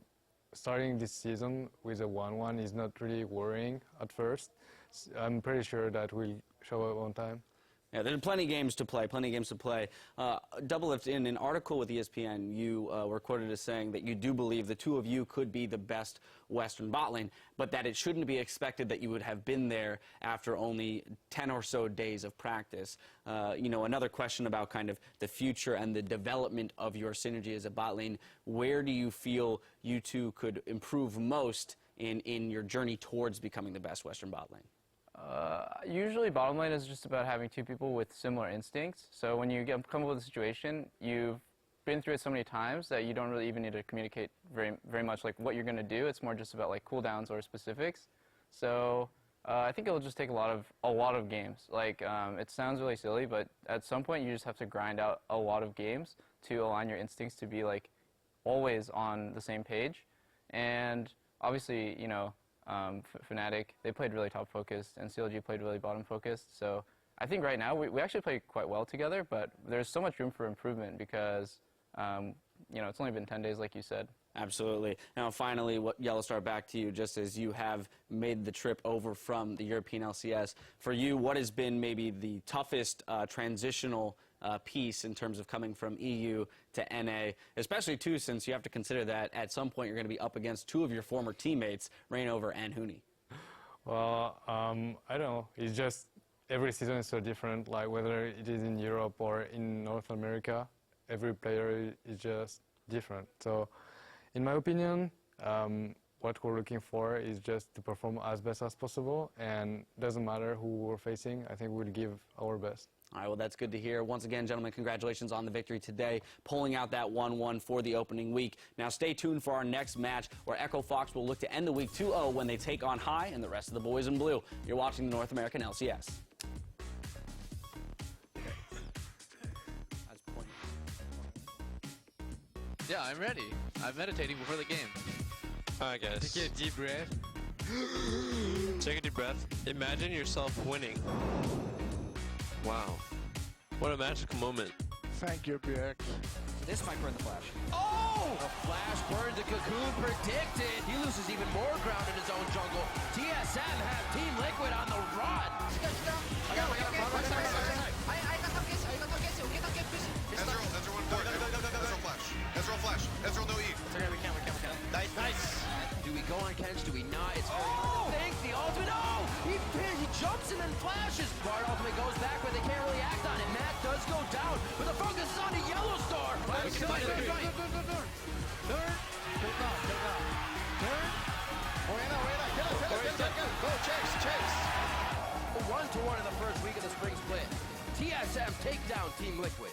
starting this season with a 1-1 is not really worrying at first. I'm pretty sure that we'll show up on time. Yeah, there's plenty of games to play, Doublelift, in an article with ESPN, you were quoted as saying that you do believe the two of you could be the best Western bot lane, but that it shouldn't be expected that you would have been there after only 10 or so days of practice. You know, another question about kind of the future and the development of your synergy as a bot lane, where do you feel you two could improve most in your journey towards becoming the best Western bot lane? Usually bottom lane is just about having two people with similar instincts. So when you come up with a situation, you've been through it so many times that you don't really even need to communicate very much like what you're going to do. It's more just about like cooldowns or specifics. So I think it'll just take a lot of games. Like it sounds really silly, but at some point you just have to grind out a lot of games to align your instincts to be like always on the same page. And obviously, you know, Fnatic, they played really top focused, and CLG played really bottom focused. So I think right now we actually play quite well together, but there's so much room for improvement because you know, it's only been 10 days, like you said. Absolutely. Now, finally, Yellowstar, back to you, just as you have made the trip over from the European LCS. For you, what has been maybe the toughest transitional piece in terms of coming from EU to NA, especially, too, since you have to consider that at some point you're going to be up against two of your former teammates, Reignover and Huni? Well, I don't know. It's just every season is so different, like whether it is in Europe or in North America, every player is just different. So in my opinion, what we're looking for is just to perform as best as possible, and doesn't matter who we're facing, I think we'll give our best. All right, well, that's good to hear. Once again, gentlemen, congratulations on the victory today, pulling out that 1-1 for the opening week. Now, stay tuned for our next match, where Echo Fox will look to end the week 2-0 when they take on High and the rest of the boys in blue. You're watching the North American LCS. Yeah, I'm ready. I'm meditating before the game. Alright guys, Take a deep breath. take a deep breath. Imagine yourself winning. Wow. What a magical moment. Thank you, BX. This might burn the Flash. Oh! The Flash burns the Cocoon predicted. He loses even more ground in his own jungle. TSM have Team Liquid on the run. Ezreal flash. Ezreal no E. It's okay, we can. Nice. Do we go on Kench? Do we not? It's very hard to think. The ultimate. Oh! He jumps and then flashes. Bard ultimate goes back, but they can't really act on it. Matt does go down, but the focus is on the Yellow Star. Go, chase. 1-1 in the first week of the spring split. TSM take down Team Liquid.